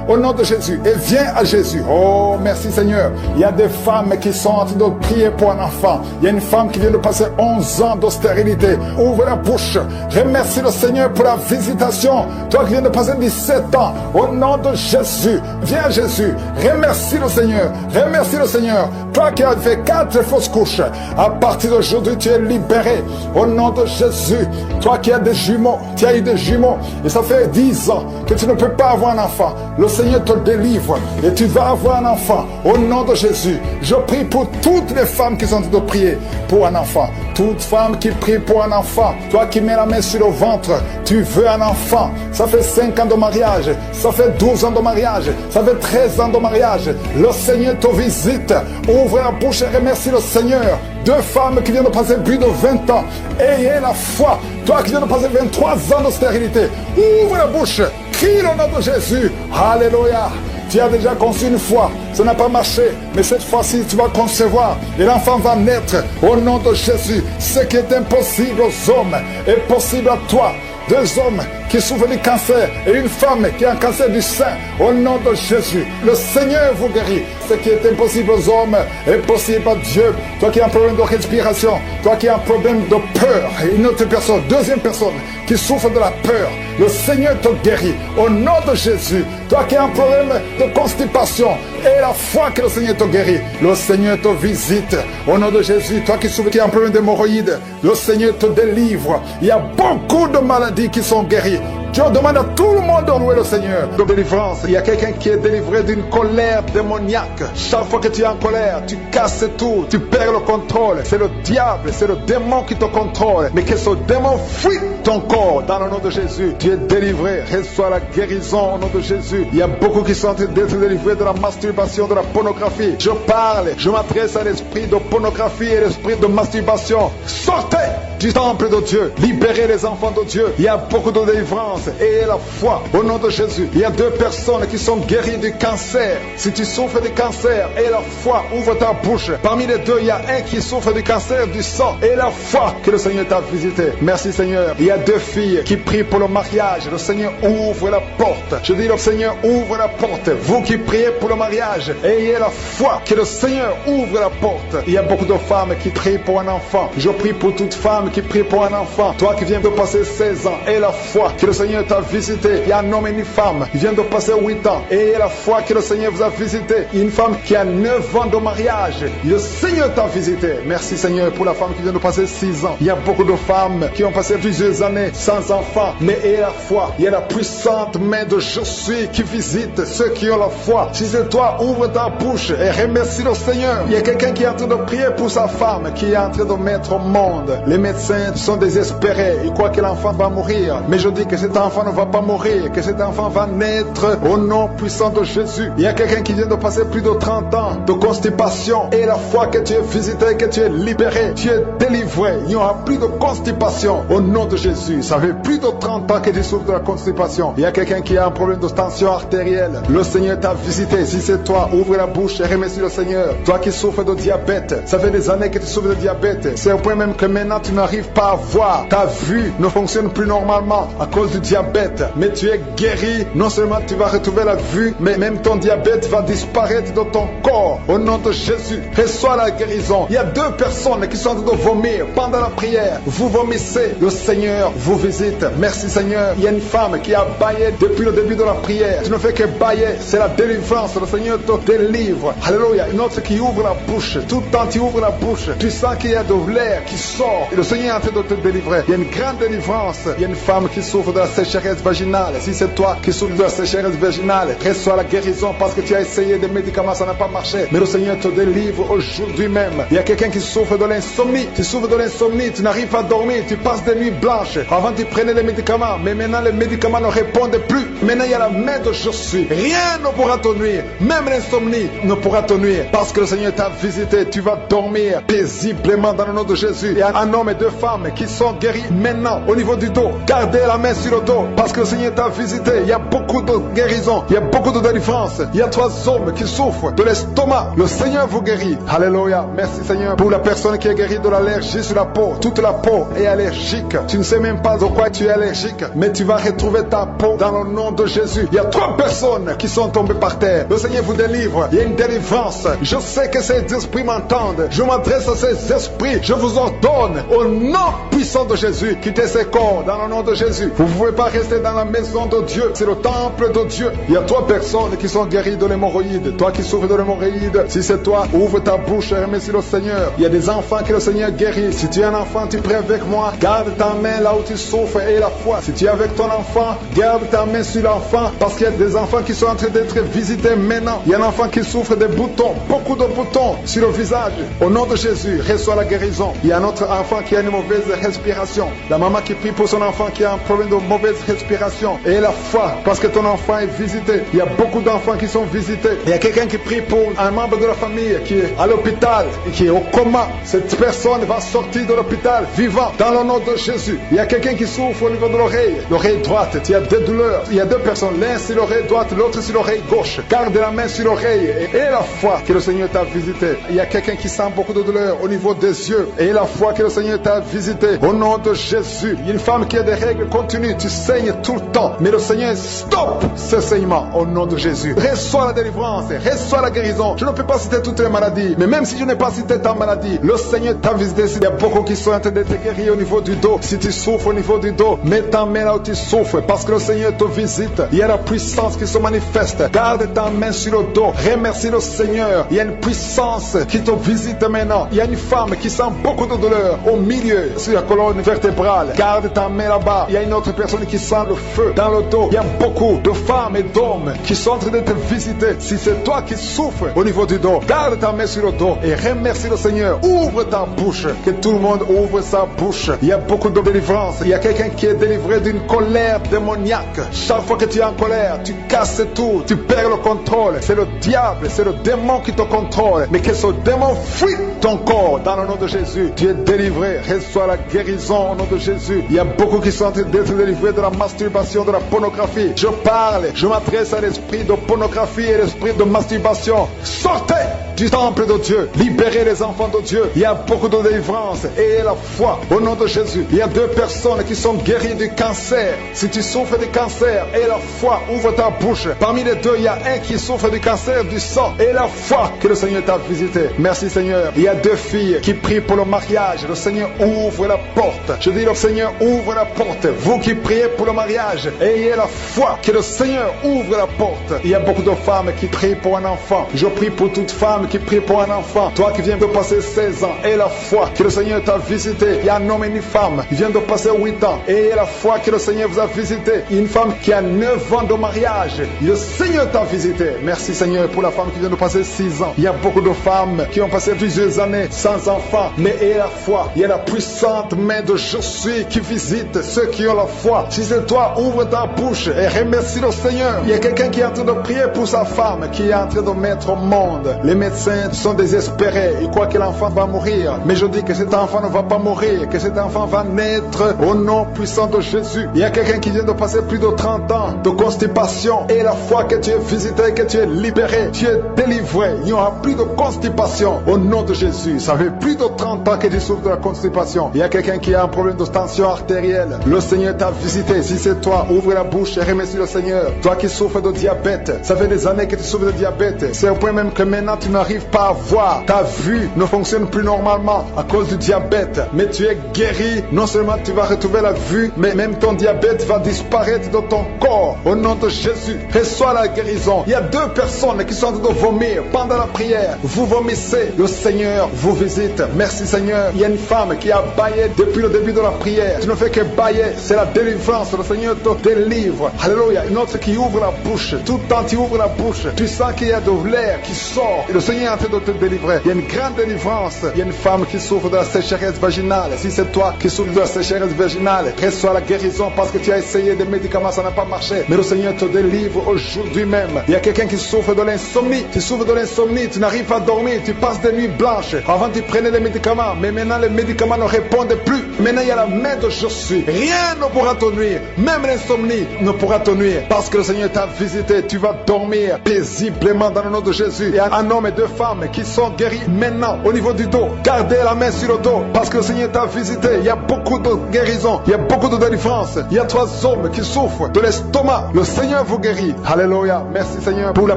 Au nom de Jésus. Et viens à Jésus. Oh, merci Seigneur. Il y a des femmes qui sont en train de prier pour un enfant. Il y a une femme qui vient de passer 11 ans de stérilité. Ouvre la bouche. Remercie le Seigneur pour la visitation. Toi qui viens de passer 17 ans, au nom de Jésus, viens à Jésus, remercie le Seigneur, remercie le Seigneur. Toi qui as fait 4 fausses couches, à partir d'aujourd'hui tu es libéré, au nom de Jésus. Toi qui as des jumeaux, tu as eu des jumeaux, et ça fait 10 ans que tu ne peux pas avoir un enfant, le Seigneur te délivre, et tu vas avoir un enfant, au nom de Jésus. Je prie pour toutes les femmes qui sont en train de prier pour un enfant, toute femme qui prie pour un enfant, toi qui mets la main sur le ventre, tu veux un enfant, ça fait 5 ans de mariage, ça fait 12 ans de mariage, ça fait 13 ans de mariage, le Seigneur te visite, ouvre la bouche et remercie le Seigneur. 2 femmes qui viennent de passer plus de 20 ans, ayez la foi. Toi qui viens de passer 23 ans de stérilité, ouvre la bouche, crie le nom de Jésus, alléluia. Tu as déjà conçu une fois, ça n'a pas marché, mais cette fois-ci tu vas concevoir et l'enfant va naître au nom de Jésus. Ce qui est impossible aux hommes est possible à toi. 2 hommes qui souffrent du cancer et une femme qui a un cancer du sein, au nom de Jésus. Le Seigneur vous guérit. Ce qui est impossible aux hommes est possible à Dieu. Toi qui as un problème de respiration, toi qui as un problème de peur, et une autre personne, 2e personne qui souffre de la peur, le Seigneur te guérit au nom de Jésus. Toi qui as un problème de constipation, et la foi que le Seigneur te guérit, le Seigneur te visite au nom de Jésus. Toi qui souffres, qui as un problème d'hémorroïdes, le Seigneur te délivre. Il y a beaucoup de maladies qui sont guéries. Dieu demande à tout le monde de louer le Seigneur. De délivrance, il y a quelqu'un qui est délivré d'une colère démoniaque. Chaque fois que tu es en colère, tu casses tout, tu perds le contrôle. C'est le diable, c'est le démon qui te contrôle. Mais que ce démon fuit ton corps dans le nom de Jésus. Tu es délivré, reçois la guérison au nom de Jésus. Il y a beaucoup qui sont en train d'être délivrés de la masturbation, de la pornographie. Je parle, je m'adresse à l'esprit de pornographie et l'esprit de masturbation. Sortez du temple de Dieu, libérez les enfants de Dieu. Il y a beaucoup de délivrance. Et la foi au nom de Jésus. Il y a 2 personnes qui sont guéries du cancer. Si tu souffres du cancer, et la foi, ouvre ta bouche. Parmi les 2, il y a un qui souffre du cancer du sang. Et la foi que le Seigneur t'a visité. Merci Seigneur. Il y a 2 filles qui prient pour le mariage. Le Seigneur ouvre la porte. Je dis le Seigneur ouvre la porte. Vous qui priez pour le mariage, ayez la foi que le Seigneur ouvre la porte. Il y a beaucoup de femmes qui prient pour un enfant. Je prie pour toute femme qui prie pour un enfant. Toi qui viens de passer 16 ans, et la foi que le Seigneur t'a visité. Il y a un homme et une femme qui viennent de passer 8 ans. Et la foi que le Seigneur vous a visité. Il y a une femme qui a 9 ans de mariage. Le Seigneur t'a visité. Merci Seigneur pour la femme qui vient de passer 6 ans. Il y a beaucoup de femmes qui ont passé plusieurs années sans enfants. Mais et la foi, il y a la puissante main de Je suis qui visite ceux qui ont la foi. Si c'est toi, ouvre ta bouche et remercie le Seigneur. Il y a quelqu'un qui est en train de prier pour sa femme, qui est en train de mettre au monde. Les médecins sont désespérés. Ils croient que l'enfant va mourir. Mais je dis que cet enfant ne va pas mourir, que cet enfant va naître au nom puissant de Jésus. Il y a quelqu'un qui vient de passer plus de 30 ans de constipation, et la fois que tu es visité, que tu es libéré, tu es délivré, il n'y aura plus de constipation au nom de Jésus. Ça fait plus de 30 ans que tu souffres de la constipation. Il y a quelqu'un qui a un problème de tension artérielle, le Seigneur t'a visité. Si c'est toi, ouvre la bouche et remercie le Seigneur. Toi qui souffres de diabète, ça fait des années que tu souffres de diabète, c'est au point même que maintenant tu n'arrives pas à voir, ta vue ne fonctionne plus normalement à cause du diabète, mais tu es guéri. Non seulement tu vas retrouver la vue, mais même ton diabète va disparaître de ton corps au nom de Jésus. Reçois la guérison. Il y a 2 personnes qui sont en train de vomir pendant la prière. Vous vomissez, le Seigneur vous visite. Merci Seigneur. Il y a une femme qui a baillé depuis le début de la prière. Tu ne fais que bailler, c'est la délivrance. Le Seigneur te délivre. Alléluia. Une autre qui ouvre la bouche. Tout le temps tu ouvres la bouche, tu sens qu'il y a de l'air qui sort et le Seigneur Seigneur est en train de te délivrer. Il y a une grande délivrance. Il y a une femme qui souffre de la sécheresse vaginale. Si c'est toi qui souffres de la sécheresse vaginale, reçois la guérison parce que tu as essayé des médicaments, ça n'a pas marché. Mais le Seigneur te délivre aujourd'hui même. Il y a quelqu'un qui souffre de l'insomnie. Tu souffres de l'insomnie, tu n'arrives pas à dormir, tu passes des nuits blanches. Avant tu prenais les médicaments, mais maintenant les médicaments ne répondent plus. Maintenant il y a la main de je suis. Rien ne pourra te nuire. Même l'insomnie ne pourra te nuire. Parce que le Seigneur t'a visité, tu vas dormir paisiblement dans le nom de Jésus. Il y a un homme et deux femmes qui sont guéris maintenant au niveau du dos. Gardez la main sur le dos parce que le Seigneur t'a visité. Il y a beaucoup de guérison, il y a beaucoup de délivrance. Il y a 3 hommes qui souffrent de l'estomac. Le Seigneur vous guérit. Alléluia. Merci Seigneur pour la personne qui est guérie de l'allergie sur la peau. Toute la peau est allergique. Tu ne sais même pas de quoi tu es allergique, mais tu vas retrouver ta peau dans le nom de Jésus. Il y a 3 personnes qui sont tombées par terre. Le Seigneur vous délivre. Il y a une délivrance. Je sais que ces esprits m'entendent. Je m'adresse à ces esprits. Je vous ordonne au nom puissant de Jésus, quittez ces corps dans le nom de Jésus. Vous ne pouvez pas rester dans la maison de Dieu. C'est le temple de Dieu. Il y a 3 personnes qui sont guéries de l'hémorroïde. Toi qui souffres de l'hémorroïde, si c'est toi, ouvre ta bouche et remercie le Seigneur. Il y a des enfants que le Seigneur guérit. Si tu es un enfant, tu pries avec moi. Garde ta main là où tu souffres et la foi. Si tu es avec ton enfant, garde ta main sur l'enfant parce qu'il y a des enfants qui sont en train d'être visités maintenant. Il y a un enfant qui souffre des boutons, beaucoup de boutons sur le visage. Au nom de Jésus, reçois la guérison. Il y a un autre enfant qui a une mauvaise respiration. La maman qui prie pour son enfant qui a un problème de mauvaise respiration. Et la foi, parce que ton enfant est visité. Il y a beaucoup d'enfants qui sont visités. Il y a quelqu'un qui prie pour un membre de la famille qui est à l'hôpital et qui est au coma. Cette personne va sortir de l'hôpital vivant dans le nom de Jésus. Il y a quelqu'un qui souffre au niveau de l'oreille droite. Il y a des douleurs. Il y a 2 personnes, l'un sur l'oreille droite, l'autre sur l'oreille gauche. Garde la main sur l'oreille et la foi que le Seigneur t'a visité. Il y a quelqu'un qui sent beaucoup de douleur au niveau des yeux et la foi que le Seigneur t'a visité. Au nom de Jésus. Il y a une femme qui a des règles continues. Tu saignes tout le temps. Mais le Seigneur stoppe ce saignement au nom de Jésus. Reçois la délivrance, reçois la guérison. Je ne peux pas citer toutes les maladies, mais même si je n'ai pas cité ta maladie, le Seigneur t'a visité. Il y a beaucoup qui sont en train d'être guéris au niveau du dos. Si tu souffres au niveau du dos, mets ta main là où tu souffres parce que le Seigneur te visite. Il y a la puissance qui se manifeste. Garde ta main sur le dos. Remercie le Seigneur. Il y a une puissance qui te visite maintenant. Il y a une femme qui sent beaucoup de douleur au milieu, sur la colonne vertébrale. Garde ta main là-bas. Il y a une autre personne qui sent le feu dans le dos. Il y a beaucoup de femmes et d'hommes qui sont en train d'être visités. Si c'est toi qui souffres au niveau du dos, garde ta main sur le dos et remercie le Seigneur. Ouvre ta bouche. Que tout le monde ouvre sa bouche. Il y a beaucoup de délivrance. Il y a quelqu'un qui est délivré d'une colère démoniaque. Chaque fois que tu es en colère, tu casses tout. Tu perds le contrôle. C'est le diable, c'est le démon qui te contrôle. Mais que ce démon fuit ton corps dans le nom de Jésus. Tu es délivré. Reçois la guérison au nom de Jésus. Il y a beaucoup qui sont en train d'être délivrés de la masturbation, de la pornographie. Je parle, je m'adresse à l'esprit de pornographie et l'esprit de masturbation. Sortez du temple de Dieu. Libérez les enfants de Dieu. Il y a beaucoup de délivrance et la foi au nom de Jésus. Il y a 2 personnes qui sont guéries du cancer. Si tu souffres du cancer et la foi, ouvre ta bouche. Parmi les 2, il y a un qui souffre du cancer du sang et la foi que le Seigneur t'a visité. Merci Seigneur. Il y a 2 filles qui prient pour le mariage. Le Seigneur ouvre la porte. Je dis le Seigneur ouvre la porte. Vous qui priez pour le mariage, ayez la foi que le Seigneur ouvre la porte. Il y a beaucoup de femmes qui prient pour un enfant. Je prie pour toute femme qui prie pour un enfant. Toi qui viens de passer 16 ans, aie la foi que le Seigneur t'a visité. Il y a un homme et une femme qui viennent de passer 8 ans. Ayez la foi que le Seigneur vous a visité. Une femme qui a 9 ans de mariage. Le Seigneur t'a visité. Merci Seigneur pour la femme qui vient de passer 6 ans. Il y a beaucoup de femmes qui ont passé plusieurs années sans enfant. Mais ayez la foi. Il y a la puissante main de je suis qui visite ceux qui ont la foi. Si c'est toi, ouvre ta bouche et remercie le Seigneur. Il y a quelqu'un qui est en train de prier pour sa femme, qui est en train de mettre au monde. Les médecins sont désespérés. Ils croient que l'enfant va mourir. Mais je dis que cet enfant ne va pas mourir, que cet enfant va naître au nom puissant de Jésus. Il y a quelqu'un qui vient de passer plus de 30 ans de constipation. Et la foi que tu es visité, que tu es libéré, tu es délivré. Il n'y aura plus de constipation au nom de Jésus. Ça fait plus de 30 ans que tu souffres de la constipation. Il y a quelqu'un qui a un problème de tension artérielle. Le Seigneur t'a visité. Si c'est toi, ouvre la bouche et remercie le Seigneur. Toi qui souffres de diabète, ça fait des années que tu souffres de diabète. C'est au point même que maintenant tu n'as n'arrives pas à voir, ta vue ne fonctionne plus normalement à cause du diabète, mais tu es guéri. Non seulement tu vas retrouver la vue, mais même ton diabète va disparaître de ton corps. Au nom de Jésus, reçois la guérison. Il y a 2 personnes qui sont en train de vomir pendant la prière. Vous vomissez, le Seigneur vous visite. Merci Seigneur. Il y a une femme qui a baillé depuis le début de la prière. Tu ne fais que bailler, c'est la délivrance. Le Seigneur te délivre. Alléluia. Une autre qui ouvre la bouche. Tout le temps tu ouvres la bouche. Tu sens qu'il y a de l'air qui sort. Et le Seigneur est en train de te délivrer. Il y a une grande délivrance. Il y a une femme qui souffre de la sécheresse vaginale. Si c'est toi qui souffres de la sécheresse vaginale, reçois la guérison parce que tu as essayé des médicaments, ça n'a pas marché. Mais le Seigneur te délivre aujourd'hui même. Il y a quelqu'un qui souffre de l'insomnie. Tu souffres de l'insomnie, tu n'arrives pas à dormir, tu passes des nuits blanches. Avant tu prenais les médicaments, mais maintenant les médicaments ne répondent plus. Maintenant il y a la main de je suis. Rien ne pourra te nuire. Même l'insomnie ne pourra te nuire. Parce que le Seigneur t'a visité, tu vas dormir paisiblement dans le nom de Jésus. Il y a un homme et 2 femmes qui sont guéris maintenant au niveau du dos. Gardez la main sur le dos parce que le Seigneur t'a visité. Il y a beaucoup de guérison, il y a beaucoup de délivrance. Il y a 3 hommes qui souffrent de l'estomac. Le Seigneur vous guérit. Alléluia. Merci Seigneur pour la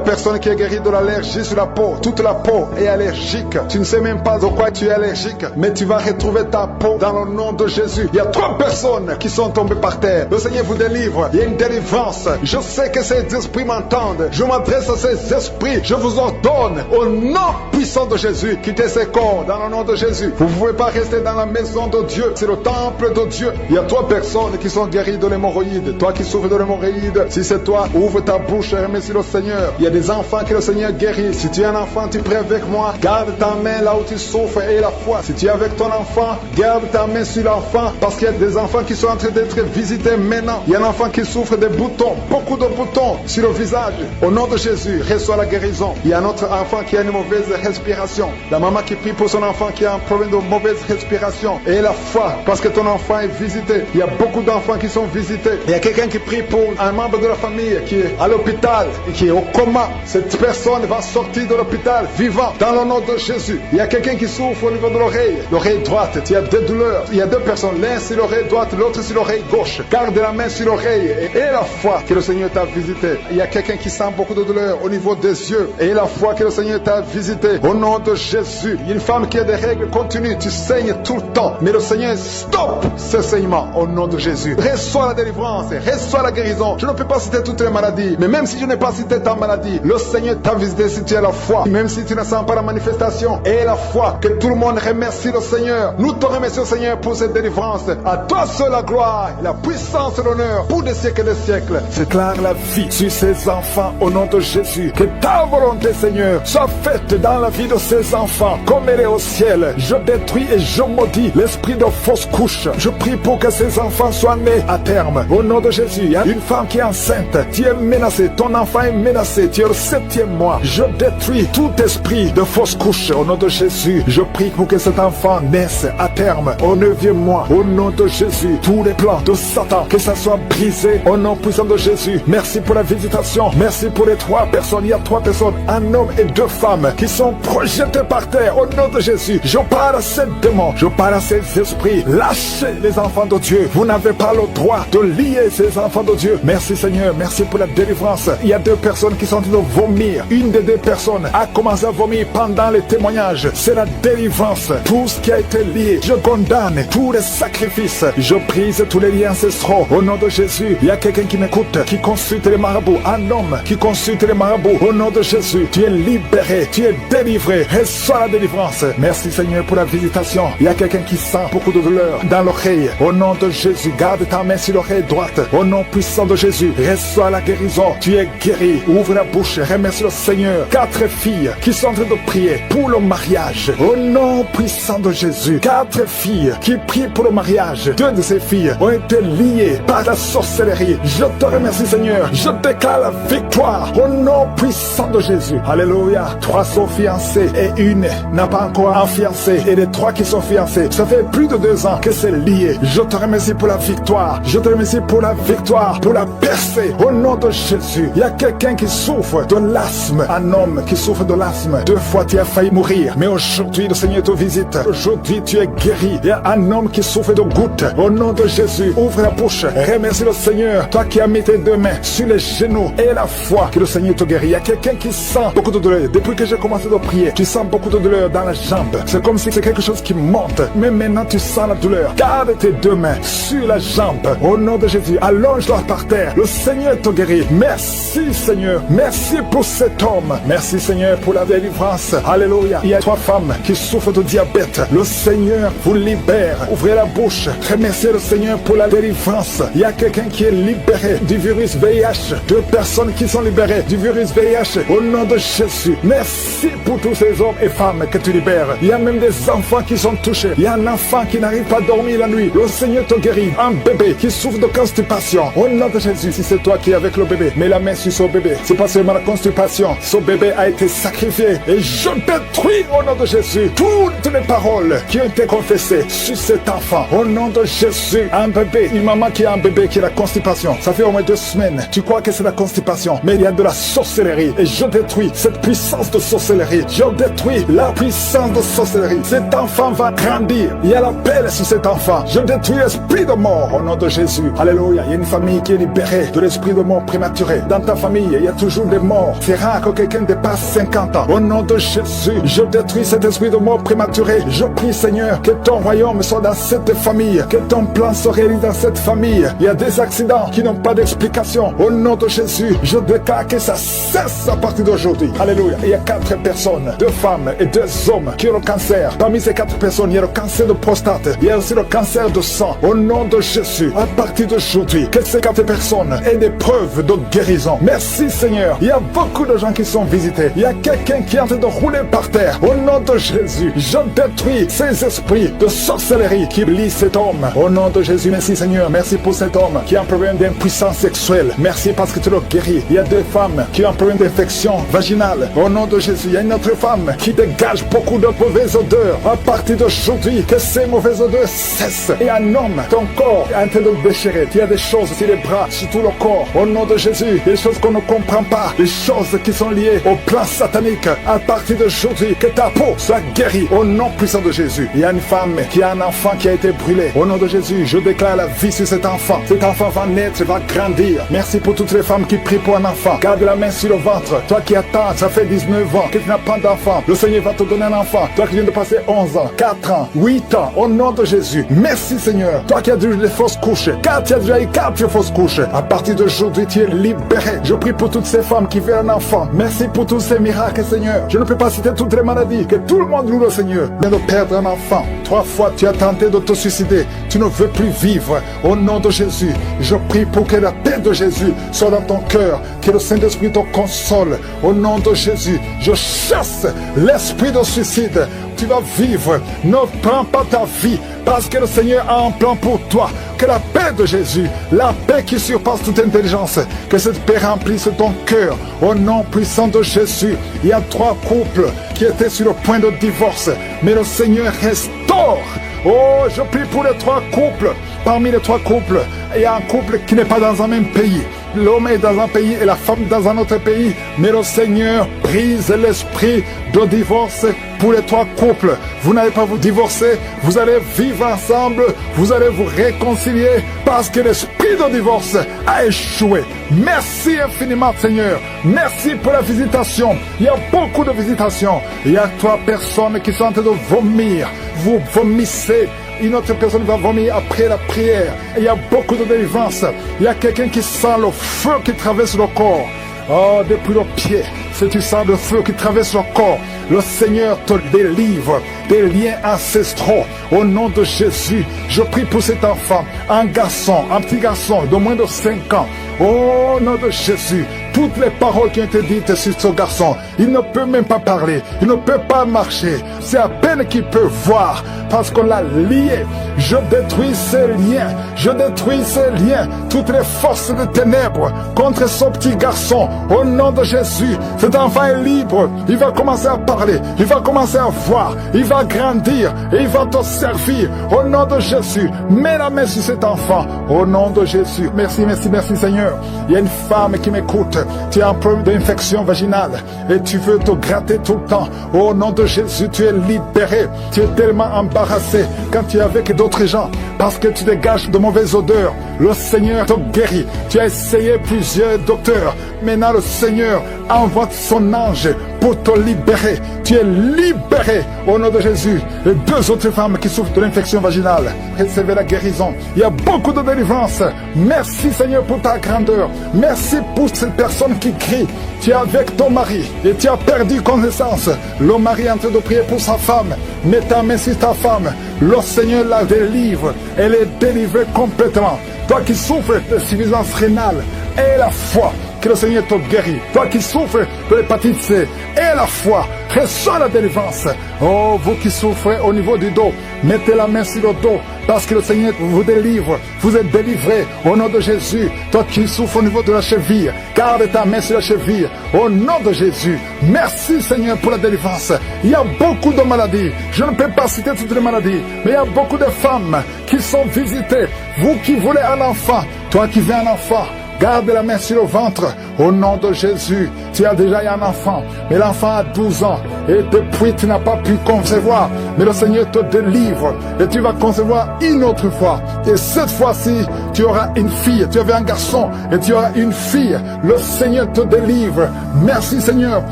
personne qui est guérie de l'allergie sur la peau. Toute la peau est allergique. Tu ne sais même pas de quoi tu es allergique, mais tu vas retrouver ta peau dans le nom de Jésus. Il y a 3 personnes qui sont tombées par terre. Le Seigneur vous délivre. Il y a une délivrance. Je sais que ces esprits m'entendent. Je m'adresse à ces esprits. Je vous ordonne au nom puissant de Jésus, quittez ces corps dans le nom de Jésus. Vous ne pouvez pas rester dans la maison de Dieu. C'est le temple de Dieu. Il y a 3 personnes qui sont guéries de l'hémorroïde. Toi qui souffres de l'hémorroïde, si c'est toi, ouvre ta bouche et remercie le Seigneur. Il y a des enfants que le Seigneur guérit. Si tu es un enfant, tu pries avec moi. Garde ta main là où tu souffres et la foi. Si tu es avec ton enfant, garde ta main sur l'enfant parce qu'il y a des enfants qui sont en train d'être visités maintenant. Il y a un enfant qui souffre des boutons, beaucoup de boutons sur le visage. Au nom de Jésus, reçois la guérison. Il y a un autre enfant qui a une mauvaise respiration. La maman qui prie pour son enfant qui a un problème de mauvaise respiration. Et la foi parce que ton enfant est visité. Il y a beaucoup d'enfants qui sont visités. Il y a quelqu'un qui prie pour un membre de la famille qui est à l'hôpital et qui est au coma. Cette personne va sortir de l'hôpital vivant dans le nom de Jésus. Il y a quelqu'un qui souffre au niveau de l'oreille droite. Il y a des douleurs. Il y a 2 personnes, l'un sur l'oreille droite, l'autre sur l'oreille gauche. Garde la main sur l'oreille et la foi que le Seigneur t'a visité. Il y a quelqu'un qui sent beaucoup de douleur au niveau des yeux et la foi que le Seigneur t'a visité. Au nom de Jésus. Il y a une femme qui a des règles continues. Tu saignes tout le temps. Mais le Seigneur stoppe ce saignement au nom de Jésus. Reçois la délivrance, reçois la guérison. Je ne peux pas citer toutes les maladies, mais même si je n'ai pas cité ta maladie, le Seigneur t'a visité si tu as la foi. Même si tu ne sens pas la manifestation et la foi, que tout le monde remercie le Seigneur. Nous te remercions Seigneur pour cette délivrance. À toi seul la gloire, la puissance et l'honneur pour des siècles et des siècles. Déclare la vie sur ces enfants au nom de Jésus. Que ta volonté Seigneur soit faite dans la vie de ces enfants comme elle est au ciel. Je détruis et je maudis l'esprit de fausse couche. Je prie pour que ces enfants soient nés à terme. Au nom de Jésus, il y a une femme qui est enceinte. Tu es menacée, ton enfant est menacé. Tu es au 7e mois. Je détruis tout esprit de fausse couche. Au nom de Jésus, je prie pour que cet enfant naisse à terme. Au 9e mois, au nom de Jésus, tous les plans de Satan, que ça soit brisé. Au nom puissant de Jésus, merci pour la visitation. Merci pour les 3 personnes. Il y a 3 personnes, un homme et 2 femmes qui sont projetées par terre. Au nom de Jésus, je parle à ces démons. Je parle à ces esprits. Lâchez les enfants de Dieu. Vous n'avez pas le droit de lier ces enfants de Dieu. Merci Seigneur, merci pour la délivrance. Il y a 2 personnes qui sont en train de vomir. Une des 2 personnes a commencé à vomir pendant les témoignages. C'est la délivrance. Tout ce qui a été lié, je condamne tous les sacrifices. Je brise tous les liens ancestraux. Au nom de Jésus, il y a quelqu'un qui m'écoute, qui consulte les marabouts. Un homme qui consulte les marabouts. Au nom de Jésus, tu es libéré, tu es délivré. Reçois la délivrance. Merci Seigneur pour la visitation. Il y a quelqu'un qui sent beaucoup de douleur dans l'oreille. Au nom de Jésus, garde ta main sur l'oreille droite. Au nom puissant de Jésus, reçois la guérison. Tu es guéri. Ouvre la bouche. Remercie le Seigneur. 4 filles qui sont en train de prier pour le mariage. Au nom puissant de Jésus. 4 filles qui prient pour le mariage. 2 de ces filles ont été liées par la sorcellerie. Je te remercie Seigneur. Je déclare la victoire au nom puissant de Jésus. Alléluia. 3 sont fiancées et une n'a pas encore un fiancé. Et les 3 qui sont fiancés, ça fait plus de 2 ans que c'est lié. Je te remercie pour la victoire. Je te remercie pour la victoire, pour la percée au nom de Jésus. Il y a quelqu'un qui souffre de l'asthme. Un homme qui souffre de l'asthme. 2 fois tu as failli mourir, mais aujourd'hui le Seigneur te visite. Aujourd'hui tu es guéri. Il y a un homme qui souffre de gouttes. Au nom de Jésus, ouvre la bouche. Remercie le Seigneur. Toi qui as mis tes 2 mains sur les genoux et la foi que le Seigneur te guérit. Il y a quelqu'un qui sent beaucoup de douleur. Depuis que j'ai commencé de prier, tu sens beaucoup de douleur dans la jambe. C'est comme si c'est quelque chose qui monte. Mais maintenant, tu sens la douleur. Garde tes deux mains sur la jambe. Au nom de Jésus, allonge-la par terre. Le Seigneur te guérit. Merci, Seigneur. Merci pour cet homme. Merci, Seigneur, pour la délivrance. Alléluia. Il y a 3 femmes qui souffrent de diabète. Le Seigneur vous libère. Ouvrez la bouche. Remerciez le Seigneur pour la délivrance. Il y a quelqu'un qui est libéré du virus VIH. 2 personnes qui sont libérées du virus VIH. Au nom de Jésus. Merci pour tous ces hommes et femmes que tu libères. Il y a même des enfants qui sont touchés. Il y a un enfant qui n'arrive pas à dormir la nuit. Le Seigneur te guérit. Un bébé qui souffre de constipation. Au nom de Jésus, si c'est toi qui es avec le bébé, mets la main sur son bébé. C'est pas seulement la constipation. Son bébé a été sacrifié. Et je détruis au nom de Jésus toutes les paroles qui ont été confessées sur cet enfant. Au nom de Jésus, un bébé, une maman qui a un bébé qui a la constipation. Ça fait au moins 2 semaines. Tu crois que c'est la constipation, mais il y a de la sorcellerie. Et je détruis cette puissance de sorcellerie. Je détruis la puissance de sorcellerie. Cet enfant va grandir. Il y a la paix sur cet enfant. Je détruis l'esprit de mort au nom de Jésus. Alléluia. Il y a une famille qui est libérée de l'esprit de mort prématuré. Dans ta famille, il y a toujours des morts. C'est rare que quelqu'un dépasse 50 ans. Au nom de Jésus, je détruis cet esprit de mort prématuré. Je prie, Seigneur, que ton royaume soit dans cette famille. Que ton plan se réalise dans cette famille. Il y a des accidents qui n'ont pas d'explication. Au nom de Jésus, je déclare que ça cesse à partir d'aujourd'hui. Alléluia. Il y a 4 personnes, 2 femmes et 2 hommes qui ont le cancer. Parmi ces 4 personnes, il y a le cancer de prostate. Il y a aussi le cancer de sang. Au nom de Jésus, à partir d'aujourd'hui, que ces 4 personnes aient des preuves de guérison. Merci, Seigneur. Il y a beaucoup de gens qui sont visités. Il y a quelqu'un qui est en train de rouler par terre. Au nom de Jésus, je détruis ces esprits de sorcellerie qui lient cet homme. Au nom de Jésus, merci, Seigneur. Merci pour cet homme qui a un problème d'impuissance sexuelle. Merci parce que tu le guéris. Il y a 2 femmes qui ont un problème d'infection vaginale. Au nom de Jésus, il y a une autre femme qui dégage beaucoup de mauvaises odeurs. À partir d'aujourd'hui, que ces mauvaises odeurs cessent. Et un homme, ton corps est en train de déchirer. Il y a des choses sur les bras, sur tout le corps. Au nom de Jésus, des choses qu'on ne comprend pas. Des choses qui sont liées au plan satanique. À partir d'aujourd'hui, que ta peau soit guérie. Au nom puissant de Jésus. Il y a une femme qui a un enfant qui a été brûlé. Au nom de Jésus, je déclare la vie sur cet enfant. Cet enfant va naître, va grandir. Merci pour toutes les femmes qui prient pour un enfant. Garde la main sur le ventre. Toi qui attends, ça fait 19 ans que tu n'as pas d'enfant. Le Seigneur va te donner un enfant. Toi qui viens de passer 11 ans, 4 ans, 8 ans. Au nom de Jésus. Merci, Seigneur. Toi qui as déjà eu des fausses couches. Car tu as déjà eu 4 fausses couches. À partir d'aujourd'hui, tu es libéré. Je prie pour toutes ces femmes qui veulent un enfant. Merci pour tous ces miracles, Seigneur. Je ne peux pas citer toutes les maladies. Que tout le monde loue le Seigneur. Viens de perdre un enfant. 3 fois, tu as tenté de te suicider. Tu ne veux plus vivre. Au nom de Jésus, je prie pour que la paix de Jésus soit dans ton cœur. Que le Saint-Esprit te console. Au nom de Jésus, je chasse l'esprit de suicide. Tu vas vivre. Ne prends pas ta vie parce que le Seigneur a un plan pour toi. Que la paix de Jésus, la paix qui surpasse toute intelligence, que cette paix remplisse ton cœur. Au nom puissant de Jésus, il y a 3 couples qui étaient sur le point de divorce. Mais le Seigneur restaure. Oh, je prie pour les 3 couples. Parmi les 3 couples, il y a un couple qui n'est pas dans un même pays. L'homme est dans un pays et la femme dans un autre pays. Mais le Seigneur brise l'esprit de divorce pour les 3 couples. Vous n'allez pas vous divorcer, vous allez vivre ensemble, vous allez vous réconcilier parce que l'esprit de divorce a échoué. Merci infiniment, Seigneur. Merci pour la visitation. Il y a beaucoup de visitations. Il y a 3 personnes qui sont en train de vomir. Vous vomissez. Une autre personne va vomir après la prière. Il y a beaucoup de délivrance. Il y a quelqu'un qui sent le feu qui traverse le corps. Oh, depuis le pied, si tu sens le feu qui traverse le corps, le Seigneur te délivre des liens ancestraux. Au nom de Jésus, je prie pour cet enfant, un garçon, un petit garçon de moins de 5 ans. Au nom de Jésus, toutes les paroles qui ont été dites sur ce garçon, il ne peut même pas parler, il ne peut pas marcher. C'est à peine qu'il peut voir parce qu'on l'a lié. Je détruis ces liens, je détruis ces liens, toutes les forces de ténèbres contre ce petit garçon. Au nom de Jésus, cet enfant est libre, il va commencer à parler, il va commencer à voir, il va grandir et il va te servir. Au nom de Jésus, mets la main sur cet enfant. Au nom de Jésus, merci, merci, merci Seigneur. Il y a une femme qui m'écoute, tu as un problème d'infection vaginale et tu veux te gratter tout le temps. Au nom de Jésus, tu es libéré. Tu es tellement embarrassé quand tu es avec d'autres gens parce que tu dégages de mauvaises odeurs. Le Seigneur te guérit. Tu as essayé plusieurs docteurs. Maintenant, le Seigneur envoie son ange pour te libérer. Tu es libéré au nom de Jésus. Les 2 autres femmes qui souffrent de l'infection vaginale, recevez la guérison. Il y a beaucoup de délivrance. Merci Seigneur pour ta grandeur. Merci pour cette personne qui crie. Tu es avec ton mari et tu as perdu connaissance. Le mari est en train de prier pour sa femme. Mets ta main sur ta femme. Le Seigneur la délivre. Elle est délivrée complètement. Toi qui souffres de suffisance rénale, aie la foi que le Seigneur te guérit. Toi qui souffres de l'hépatite C, aie la foi, reçois la délivrance. Oh, vous qui souffrez au niveau du dos, mettez la main sur le dos, parce que le Seigneur vous délivre. Vous êtes délivrés au nom de Jésus. Toi qui souffres au niveau de la cheville, garde ta main sur la cheville au nom de Jésus. Merci Seigneur pour la délivrance. Il y a beaucoup de maladies. Je ne peux pas citer toutes les maladies, mais il y a beaucoup de femmes qui sont visitées. Vous qui voulez un enfant, toi qui veux un enfant, garde la main sur le ventre au nom de Jésus. Tu as déjà eu un enfant, mais l'enfant a 12 ans et depuis tu n'as pas pu concevoir. Mais le Seigneur te délivre et tu vas concevoir une autre fois. Et cette fois-ci, tu auras une fille. Tu avais un garçon et tu auras une fille. Le Seigneur te délivre. Merci Seigneur.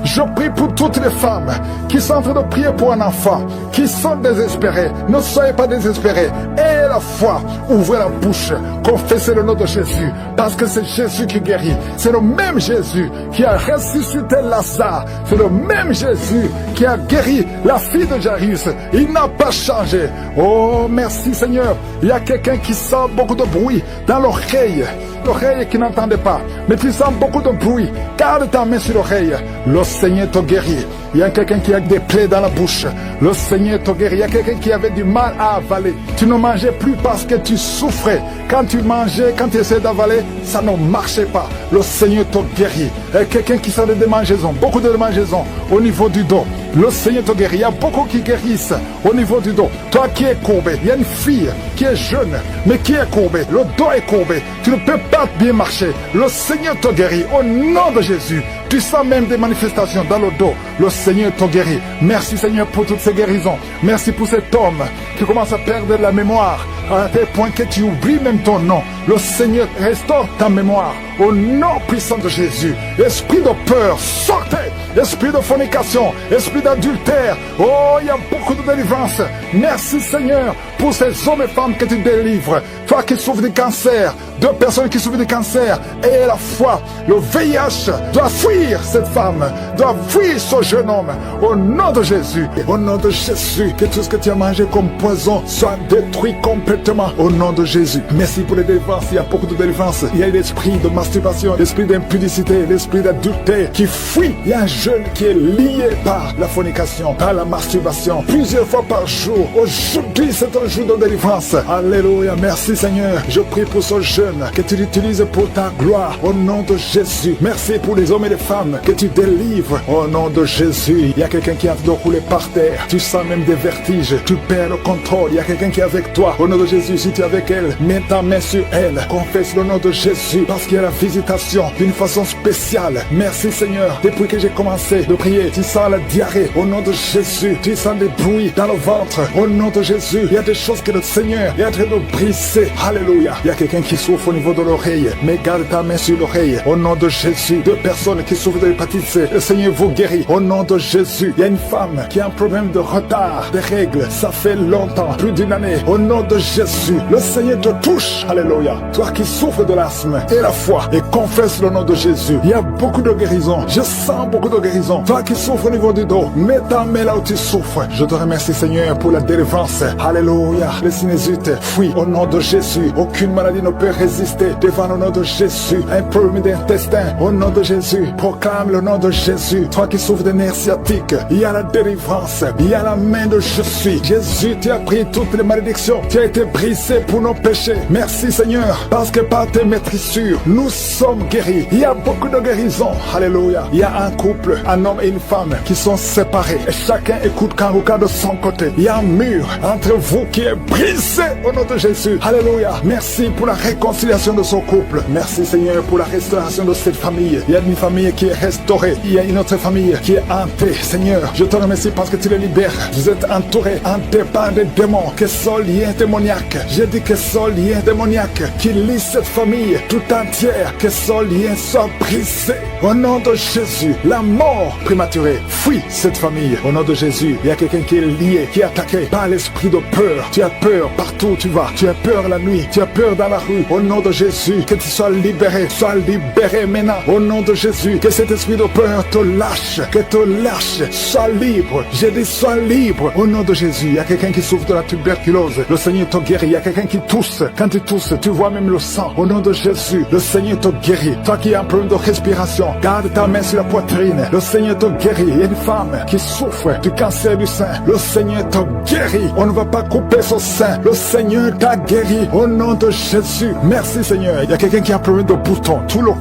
Je prie pour toutes les femmes qui sont en train de prier pour un enfant, qui sont désespérées. Ne soyez pas désespérés. Ayez la foi. Ouvrez la bouche. Confessez le nom de Jésus. Parce que c'est Jésus qui guérit. C'est le même Jésus qui a ressuscité Lazare. C'est le même Jésus qui a guéri la fille de Jairus. Il n'a pas changé. Oh, merci Seigneur. Il y a quelqu'un qui sent beaucoup de bruit dans l'oreille. L'oreille qui n'entendait pas. Mais tu sens beaucoup de bruit. Garde ta main sur l'oreille. Le Seigneur te guérit. Il y a quelqu'un qui a des plaies dans la bouche. Le Seigneur te guérit. Il y a quelqu'un qui avait du mal à avaler. Tu ne mangeais plus parce que tu souffrais. Quand tu mangeais, quand tu essayais d'avaler, ça ne marchait pas. Le Seigneur te guérit. Il y a quelqu'un qui sent des démangeaisons. Beaucoup de démangeaisons au niveau du dos. Le Seigneur te guérit. Il y a beaucoup qui guérissent au niveau du dos. Toi qui es courbé, il y a une fille qui est jeune, mais qui est courbée. Le dos est courbé. Tu ne peux pas bien marcher. Le Seigneur te guérit au nom de Jésus. Tu sens même des manifestations dans le dos. Le Seigneur te guérit. Merci Seigneur pour toutes ces guérisons. Merci pour cet homme qui commence à perdre la mémoire à tel point que tu oublies même ton nom. Le Seigneur restaure ta mémoire au nom puissant de Jésus. Esprit de peur, sortez. Esprit de fornication, esprit d'adultère. Oh, il y a beaucoup de délivrance. Merci Seigneur pour ces hommes et femmes que tu délivres. Toi qui souffres de cancer, 2 personnes qui souffrent de cancer, et la foi, le VIH doit fuir cette femme, doit fuir ce jeune homme. Au nom de Jésus, au nom de Jésus, que tout ce que tu as mangé comme poison soit détruit complètement. Au nom de Jésus, merci pour les délivrances. Il y a beaucoup de délivrances. Il y a l'esprit de masturbation, l'esprit d'impudicité, l'esprit d'adultère qui fuit. Il y a un jeune qui est lié par la fornication, par la masturbation, plusieurs fois par jour. Aujourd'hui, c'est un jour de délivrance. Alléluia, merci Seigneur. Je prie pour ce jeune que tu l'utilises pour ta gloire. Au nom de Jésus, merci pour les hommes et les femmes que tu délivres. Au nom de Jésus, il y a quelqu'un qui a de rouler par terre. Tu sens même des vertiges. Tu perds le contrôle. Il y a quelqu'un qui est avec toi. Au nom de Jésus, si tu es avec elle, mets ta main sur elle. Confesse le nom de Jésus parce qu'il y a la visitation d'une façon spéciale. Merci Seigneur. Depuis que j'ai commencé de prier, tu sens la diarrhée. Au nom de Jésus, tu sens des bruits dans le ventre. Au nom de Jésus, il y a des choses que le Seigneur est en train de briser. Alléluia. Il y a quelqu'un qui souffre au niveau de l'oreille. Mais garde ta main sur l'oreille. Au nom de Jésus, 2 personnes qui souffrent de l'hépatite C, le Seigneur vous guérit. Au nom de Jésus, il y a une femme qui a un problème de retard des règles. Ça fait longtemps, plus d'une année. Au nom de Jésus, le Seigneur te touche. Alléluia. Toi qui souffres de l'asthme, et la foi et confesse le nom de Jésus. Il y a beaucoup de guérisons. Je sens beaucoup de guérisons. Toi qui souffres au niveau du dos, mets ta main là où tu souffres. Je te remercie Seigneur pour la délivrance. Alléluia. Les sinusite fuient au nom de Jésus. Aucune maladie ne peut résister devant le nom de Jésus. Un problème d'intestin au nom de Jésus. Proclame le nom de Jésus. Toi qui souffres de nerfs sciatiques, il y a la délivrance. Il y a la main de je suis. Jésus, tu as pris toutes les malédictions. Tu as été brisé pour nos péchés. Merci Seigneur. Seigneur, parce que par tes maîtrissures, nous sommes guéris. Il y a beaucoup de guérisons. Alléluia. Il y a un couple, un homme et une femme qui sont séparés. Et chacun écoute Kanguka de son côté. Il y a un mur entre vous qui est brisé au nom de Jésus. Alléluia. Merci pour la réconciliation de ce couple. Merci Seigneur pour la restauration de cette famille. Il y a une famille qui est restaurée. Il y a une autre famille qui est hantée. Seigneur, je te remercie parce que tu les libères. Vous êtes entourés, hantés par des démons. Que ce lien démoniaque, j'ai dit que ce lien démoniaque qui lie cette famille tout entière, que ce lien soit brisé. Au nom de Jésus, la mort prématurée fuit cette famille. Au nom de Jésus, il y a quelqu'un qui est lié, qui est attaqué par l'esprit de peur. Tu as peur partout où tu vas. Tu as peur la nuit. Tu as peur dans la rue. Au nom de Jésus, que tu sois libéré. Sois libéré maintenant. Au nom de Jésus, que cet esprit de peur te lâche. Que te lâche. Sois libre. J'ai dit sois libre. Au nom de Jésus, il y a quelqu'un qui souffre de la tuberculose. Le Seigneur te guérit. Il y a quelqu'un qui tousse. Quand tu tousses, tu vois même le sang. Au nom de Jésus, le Seigneur te guérit. Toi qui as un problème de respiration, garde ta main sur la poitrine. Le Seigneur te guérit. Il y a une femme qui souffre du cancer du sein. Le Seigneur te guérit. On ne va pas couper son sein. Le Seigneur t'a guéri. Au nom de Jésus. Merci Seigneur. Il y a quelqu'un qui a un problème de boutons. Tout le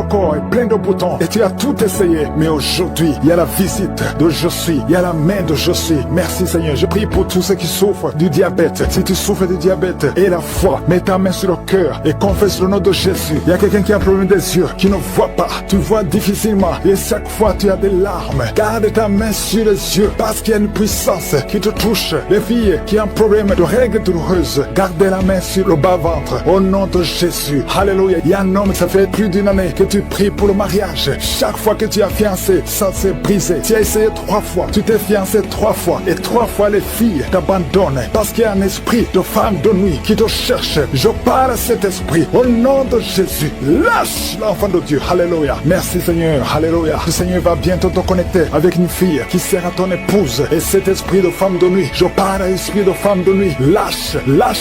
corps est plein de boutons. Et tu as tout essayé. Mais aujourd'hui, il y a la visite de Je suis. Il y a la main de Je suis. Merci Seigneur. Je prie pour tous ceux qui souffrent du diabète. Si tu souffres du diabète et la foi, mets ta main sur le cœur et confesse le nom de Jésus. Il y a quelqu'un qui a un problème des yeux, qui ne voit pas. Tu vois difficilement et chaque fois tu as des larmes. Garde ta main sur les yeux parce qu'il y a une puissance qui te touche. Les filles qui ont un problème de règles douloureuses, gardez la main sur le bas-ventre. Au nom de Jésus. Alléluia. Il y a un homme, ça fait plus d'une année que tu pries pour le mariage. Chaque fois que tu as fiancé, ça s'est brisé. Tu as essayé 3 fois. Tu t'es fiancé 3 fois. Et 3 fois les filles t'abandonnent. Parce qu'il y a un esprit de femme de nuit qui te cherche. Je parle à cet esprit. Au nom de Jésus. Lâche l'enfant de Dieu. Alléluia. Merci Seigneur. Alléluia. Le Seigneur va bientôt te connecter avec une fille qui sera ton épouse. Et cet esprit de femme de nuit, je parle à l'esprit de femme de nuit. Lâche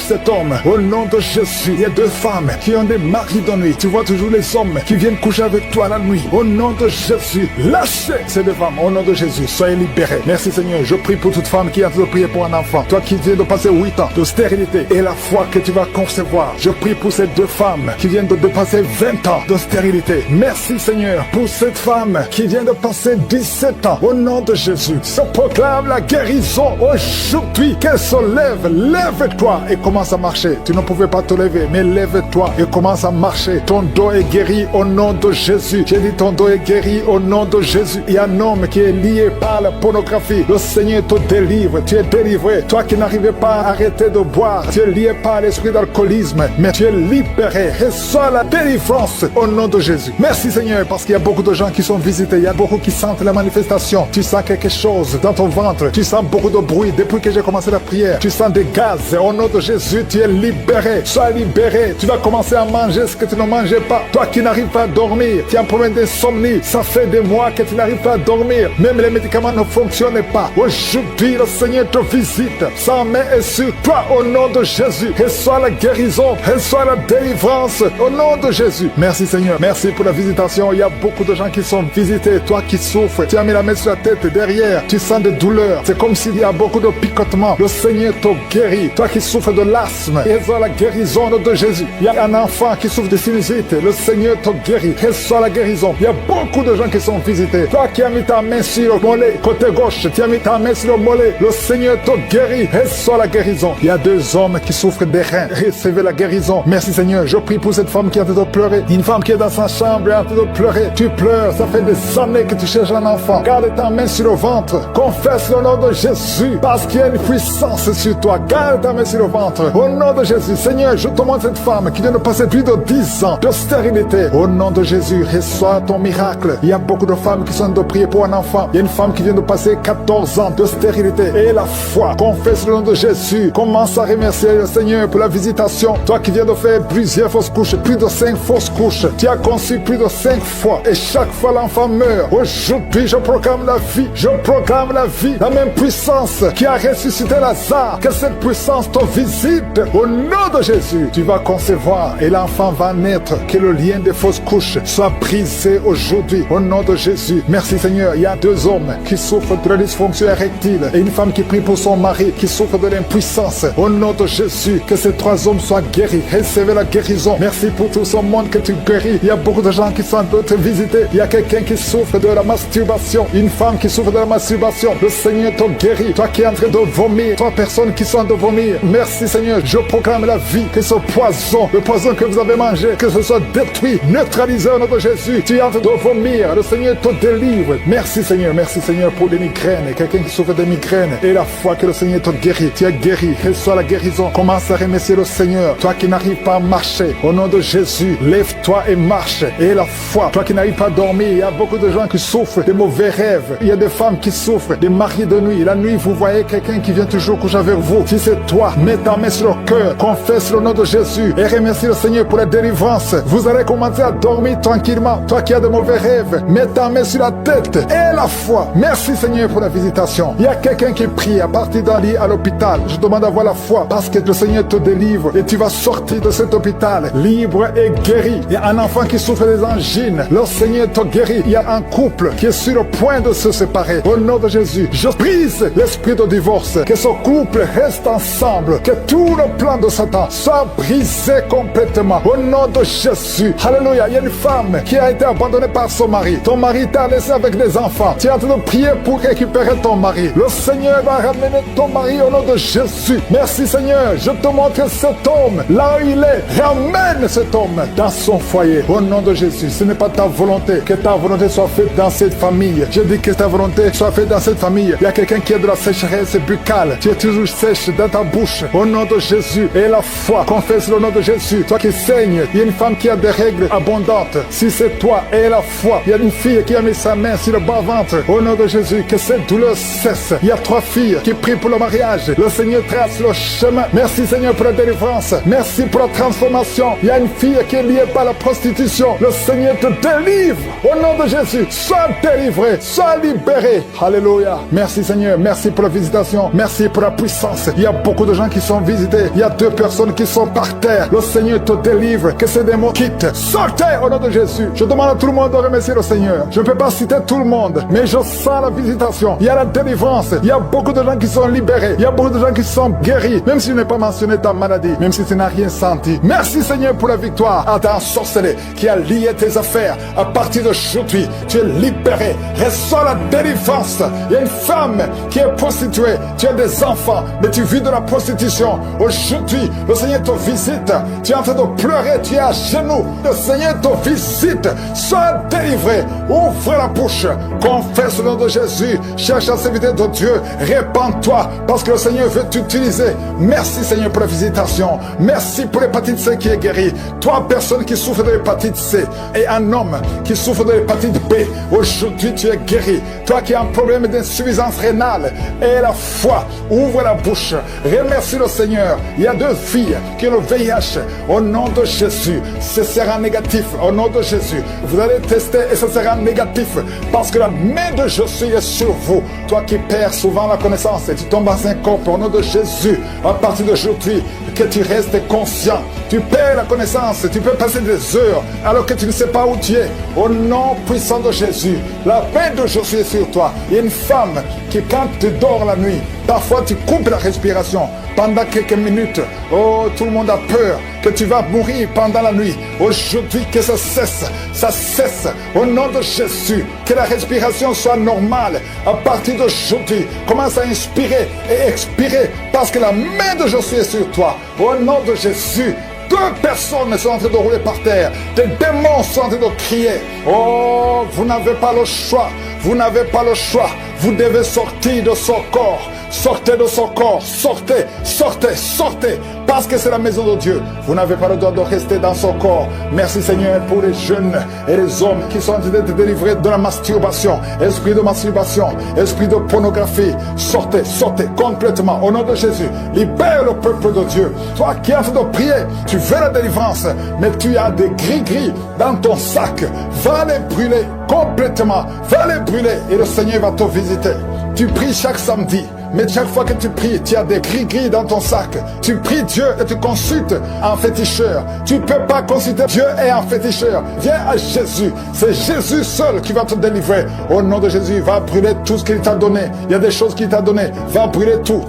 cet homme. Au nom de Jésus. Il y a 2 femmes qui ont des maris de nuit. Tu vois toujours les hommes qui viennent coucher avec toi la nuit. Au nom de Jésus. Lâchez ces 2 femmes. Au nom de Jésus. Soyez libérés. Merci Seigneur. Je prie pour toute femme qui est en train de prier pour un enfant. Toi qui viens de passer 8 ans de stérilité et la foi que tu vas concevoir. Je prie pour ces 2 femmes qui viennent de passer 20 ans de stérilité. Merci Seigneur pour cette femme qui vient de passer 17 ans. Au nom de Jésus, je proclame la guérison aujourd'hui. Qu'elle se lève. Lève-toi et commence à marcher. Tu ne pouvais pas te lever, mais lève-toi et commence à marcher. Ton dos est guéri au nom de Jésus. J'ai dit ton dos est guéri au nom de Jésus. Il y a un homme qui est lié par la pornographie. Le Seigneur te délivre. Tu es délivré. Toi qui n'arrivais pas à arrêter de boire, tu es lié par l'esprit d'alcoolisme, mais tu es libéré. Reçois la délivrance au nom de Jésus. Merci Seigneur parce qu'il y a beaucoup de gens qui sont visités. Il y a beaucoup qui sentent la manifestation. Tu sens quelque chose dans ton ventre. Tu sens beaucoup de bruit. Depuis que j'ai commencé la prière, tu sens des gaz. Au nom de Jésus, tu es libéré. Sois libéré. Tu vas commencer à manger ce que tu ne mangeais pas. Toi qui n'arrives pas à dormir, tu as un problème d'insomnie. Ça fait des mois que tu n'arrives pas à dormir. Même les médicaments ne fonctionnent pas. Aujourd'hui, le Seigneur te visite. Sa main est sur toi au nom de Jésus. Reçois la guérison. Reçois la délivrance au nom de Jésus. Merci Seigneur. Merci pour la visitation. Il y a beaucoup de gens qui sont visités. Toi qui souffres, tu as mis la main sur la tête derrière. Tu sens des douleurs. C'est comme s'il y a beaucoup de picotements. Le Seigneur te guérit. Toi qui souffres de l'asthme, reçois la guérison de Jésus. Il y a un enfant qui souffre de sinusite. Le Seigneur te guérit. Reçois la guérison. Il y a beaucoup de gens qui sont visités. Toi qui as mis ta main sur le mollet, côté gauche, tu as mis ta main sur le mollet. Le Seigneur te guérit. Reçois la guérison. Il y a 2 hommes qui souffrent des reins. Recevez la guérison. Merci Seigneur. Je prie pour cette femme qui est en train de pleurer. Une femme qui est dans sa chambre et en train de pleurer. Tu pleures. Ça fait des années que tu cherches un enfant. Garde ta main sur le ventre. Confesse le nom de Jésus. Parce qu'il y a une puissance sur toi. Garde ta main sur le ventre. Au nom de Jésus. Seigneur, je te montre cette femme qui vient de passer plus de 10 ans de stérilité. Au nom de Jésus, reçois ton miracle. Il y a beaucoup de femmes qui sont de prier pour un enfant. Il y a une femme qui vient de passer 14 ans de stérilité. Et la foi. Confesse le nom de Jésus. Commence à remercier le Seigneur pour la visitation. Toi qui viens de faire plusieurs fausses couches, plus de 5 fausses couches. Tu as conçu plus de 5 fois. Et chaque fois l'enfant meurt. Aujourd'hui, je proclame la vie. Je proclame la vie. La même puissance qui a ressuscité Lazare. Que cette puissance te visite. Au nom de Jésus, tu vas concevoir et l'enfant va naître. Que le lien des fausses couches soit brisé aujourd'hui. Au nom de Jésus. Merci Seigneur. Il y a 2 hommes qui souffrent de la dysfonction érectile et une femme qui prie pour son mari qui souffre de l'impuissance. Au nom de Jésus, que ces 3 hommes soient guéris guéri. Recevez la guérison. Merci pour tout ce monde que tu guéris. Il y a beaucoup de gens qui sont en train de te visiter. Il y a quelqu'un qui souffre de la masturbation. Une femme qui souffre de la masturbation. Le Seigneur te guérit. Toi qui es en train de vomir. Toi personne qui sont en train de vomir. Merci Seigneur. Je proclame la vie. Que ce poison, le poison que vous avez mangé, que ce soit détruit, neutralisé au nom de Jésus. Tu es en train de vomir. Le Seigneur te délivre. Merci Seigneur. Merci Seigneur pour les migraines. Quelqu'un qui souffre de migraines. Et la foi que le Seigneur te guérit. Tu es guéri. Reçois la guérison. Commence à remercier le Seigneur. Toi qui n'arrives pas à marcher. Au nom de Jésus, lève-toi et marche. Et la foi. Toi qui n'arrives pas à dormir. Il y a beaucoup de gens qui souffrent de mauvais rêves. Il y a des femmes qui souffrent des maris de nuit. La nuit, vous voyez quelqu'un qui vient toujours coucher avec vous. Si c'est toi, mets ta main sur le cœur. Confesse le nom de Jésus. Et remercie le Seigneur pour la délivrance. Vous allez commencer à dormir tranquillement. Toi qui as de mauvais rêves, mets ta main sur la tête. Et la foi. Merci Seigneur pour la visitation. Il y a quelqu'un qui prie à partir d'un lit à l'hôpital. Je demande d'avoir la foi parce que le Seigneur te délivre. Et tu vas sortir de cet hôpital libre et guéri. Il y a un enfant qui souffre des angines. Le Seigneur te guérit. Il y a un couple qui est sur le point de se séparer. Au nom de Jésus, je brise l'esprit de divorce. Que ce couple reste ensemble. Que tout le plan de Satan soit brisé complètement. Au nom de Jésus. Alléluia. Il y a une femme qui a été abandonnée par son mari. Ton mari t'a laissé avec des enfants. Tu es en train de prier pour récupérer ton mari. Le Seigneur va ramener ton mari au nom de Jésus. Merci Seigneur. Je te montre cet homme. Là où il est, ramène cet homme dans son foyer. Au nom de Jésus. Ce n'est pas ta volonté. Que ta volonté soit faite dans cette famille. Je dis que ta volonté soit faite dans cette famille. Il y a quelqu'un qui a de la sécheresse buccale. Tu es toujours sèche dans ta bouche. Au nom de Jésus. Et la foi. Confesse le nom de Jésus. Toi qui saignes. Il y a une femme qui a des règles abondantes. Si c'est toi, et la foi. Il y a une fille qui a mis sa main sur le bas-ventre. Au nom de Jésus. Que cette douleur cesse. Il y a 3 filles qui prient pour le mariage. Le Seigneur trace le chemin. Merci Seigneur pour la délivrance. Merci pour la transformation. Il y a une fille qui est liée par la prostitution. Le Seigneur te délivre. Au nom de Jésus. Sois délivré. Sois libéré. Alléluia. Merci Seigneur. Merci pour la visitation. Merci pour la puissance. Il y a beaucoup de gens qui sont visités. Il y a 2 personnes qui sont par terre. Le Seigneur te délivre. Que ces démons quittent. Sortez au nom de Jésus. Je demande à tout le monde de remercier le Seigneur. Je ne peux pas citer tout le monde, mais je sens la visitation. Il y a la délivrance. Il y a beaucoup de gens qui sont libérés. Il y a beaucoup de gens qui sont guéris. Même si je n'ai pas mentionné ta maladie, même si tu n'as rien senti. Merci Seigneur pour la victoire. À ta sorcellerie qui a lié tes affaires. À partir d'aujourd'hui, tu es libéré. Reçois la délivrance. Il y a une femme qui est prostituée. Tu as des enfants, mais tu vis de la prostitution. Aujourd'hui, le Seigneur te visite. Tu es en train de pleurer. Tu es à genoux. Le Seigneur te visite. Sois délivré. Ouvre la bouche. Confesse le nom de Jésus. Cherche à servir de Dieu. Répands-toi parce que le Seigneur veut t'utiliser. Merci Seigneur pour la visitation. Merci pour l'hépatite C qui est guérie. 3 personnes qui souffrent de l'hépatite C et un homme qui souffre de l'hépatite B. Aujourd'hui tu es guéri. Toi qui as un problème d'insuffisance rénale et la foi. Ouvre la bouche. Remercie le Seigneur. Il y a 2 filles qui ont le VIH. Au nom de Jésus, ce sera négatif. Au nom de Jésus, vous allez tester et ce sera négatif parce que la main de Jésus est sur vous. Toi qui perds souvent la connaissance et tu tombes en syncope, au nom de Jésus, à partir d'aujourd'hui, que tu restes conscient. Tu perds la connaissance, tu peux passer des heures alors que tu ne sais pas où tu es. Au nom puissant de Jésus, la main de Jésus est sur toi. Il y a une femme qui, quand tu dors la nuit, parfois tu coupes la respiration pendant quelques minutes. Oh, tout le monde a peur que tu vas mourir pendant la nuit. Aujourd'hui, que ça cesse. Ça cesse. Au nom de Jésus, que la respiration soit normale. À partir d'aujourd'hui, commence à inspirer et expirer parce que la main de Jésus est sur toi. Au nom de Jésus, 2 personnes sont en train de rouler par terre. Des démons sont en train de crier. Oh, vous n'avez pas le choix. Vous n'avez pas le choix. Vous devez sortir de son corps. Sortez de son corps. Sortez, sortez, sortez. Parce que c'est la maison de Dieu. Vous n'avez pas le droit de rester dans son corps. Merci Seigneur pour les jeunes et les hommes qui sont en train d'être délivrés de la masturbation. Esprit de masturbation, esprit de pornographie. Sortez, sortez complètement. Au nom de Jésus, libère le peuple de Dieu. Toi qui es en train de prier, tu veux la délivrance, mais tu as des gris-gris dans ton sac. Va les brûler complètement. Va les brûler et le Seigneur va te visiter. Tu pries chaque samedi. Mais chaque fois que tu pries, tu as des gris-gris dans ton sac. Tu pries Dieu et tu consultes un féticheur. Tu ne peux pas consulter Dieu et un féticheur. Viens à Jésus. C'est Jésus seul qui va te délivrer. Au nom de Jésus, va brûler tout ce qu'il t'a donné. Il y a des choses qu'il t'a donné. Va brûler tout.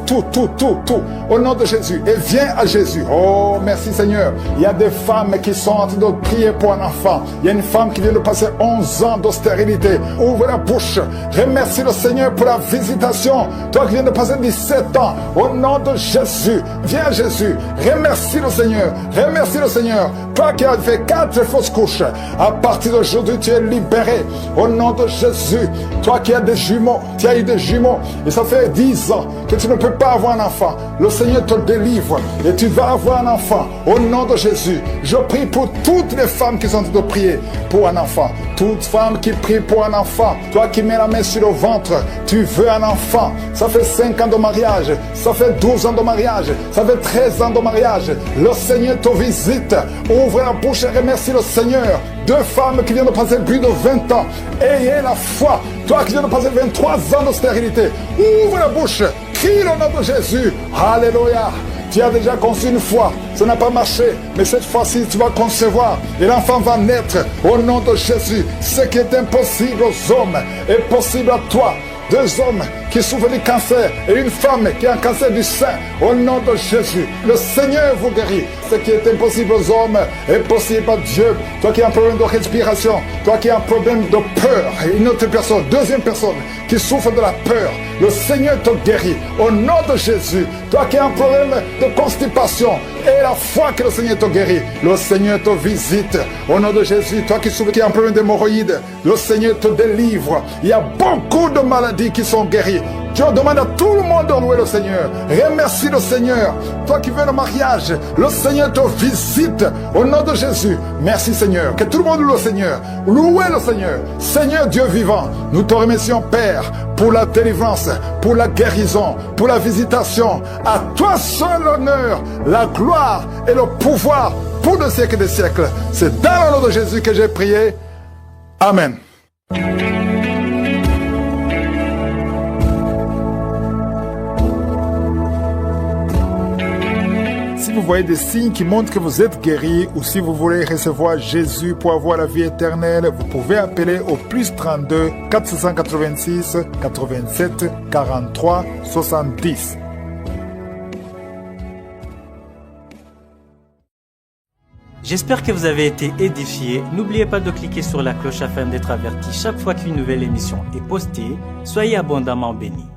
Au nom de Jésus. Et viens à Jésus. Oh, merci Seigneur. Il y a des femmes qui sont en train de prier pour un enfant. Il y a une femme qui vient de passer 11 ans d'austérité. Ouvre la bouche. Remercie le Seigneur pour la visitation. Toi qui viens de passer 17 ans. Au nom de Jésus. Viens à Jésus. Remercie le Seigneur. Remercie le Seigneur. Toi qui as fait 4 fausses couches. À partir d'aujourd'hui, tu es libéré. Au nom de Jésus. Toi qui as des jumeaux. Tu as eu des jumeaux. Et ça fait 10 ans que tu ne peux pas avoir un enfant. Le Seigneur te délivre. Et tu vas avoir un enfant. Au nom de Jésus. Je prie pour toutes les femmes qui sont en train de prier pour un enfant. Toute femme qui prie pour un enfant. Toi qui mets la main sur le ventre. Tu veux un enfant. Ça fait 5 ans de mariage. Ça fait 12 ans de mariage. Ça fait 13 ans de mariage. Le Seigneur te visite. Ouvre la bouche et remercie le Seigneur. 2 femmes qui viennent de passer plus de 20 ans. Ayez la foi. Toi qui viens de passer 23 ans de stérilité. Ouvre la bouche. Crie le nom de Jésus. Alléluia. Tu as déjà conçu une fois, ça n'a pas marché, mais cette fois-ci tu vas concevoir et l'enfant va naître au nom de Jésus. Ce qui est impossible aux hommes est possible à toi. 2 hommes qui souffrent du cancer et une femme qui a un cancer du sein. Au nom de Jésus, le Seigneur vous guérit. Ce qui est impossible aux hommes est possible à Dieu. Toi qui as un problème de respiration, toi qui as un problème de peur, et une autre personne, 2e personne qui souffre de la peur, le Seigneur te guérit. Au nom de Jésus, toi qui as un problème de constipation, et la foi que le Seigneur te guérit, le Seigneur te visite. Au nom de Jésus, toi qui souffres, qui as un problème d'hémorroïdes, le Seigneur te délivre. Il y a beaucoup de maladies qui sont guéries. Je demande à tout le monde de louer le Seigneur. Remercie le Seigneur. Toi qui veux le mariage, le Seigneur te visite. Au nom de Jésus, merci Seigneur. Que tout le monde loue le Seigneur. Louez le Seigneur. Seigneur Dieu vivant, nous te remercions Père pour la délivrance, pour la guérison, pour la visitation. À toi seul l'honneur, la gloire et le pouvoir pour des siècles et des siècles. C'est dans le nom de Jésus que j'ai prié. Amen. Si vous voyez des signes qui montrent que vous êtes guéri ou si vous voulez recevoir Jésus pour avoir la vie éternelle, vous pouvez appeler au +32 486 87 43 70. J'espère que vous avez été édifiés. N'oubliez pas de cliquer sur la cloche afin d'être averti chaque fois qu'une nouvelle émission est postée. Soyez abondamment bénis.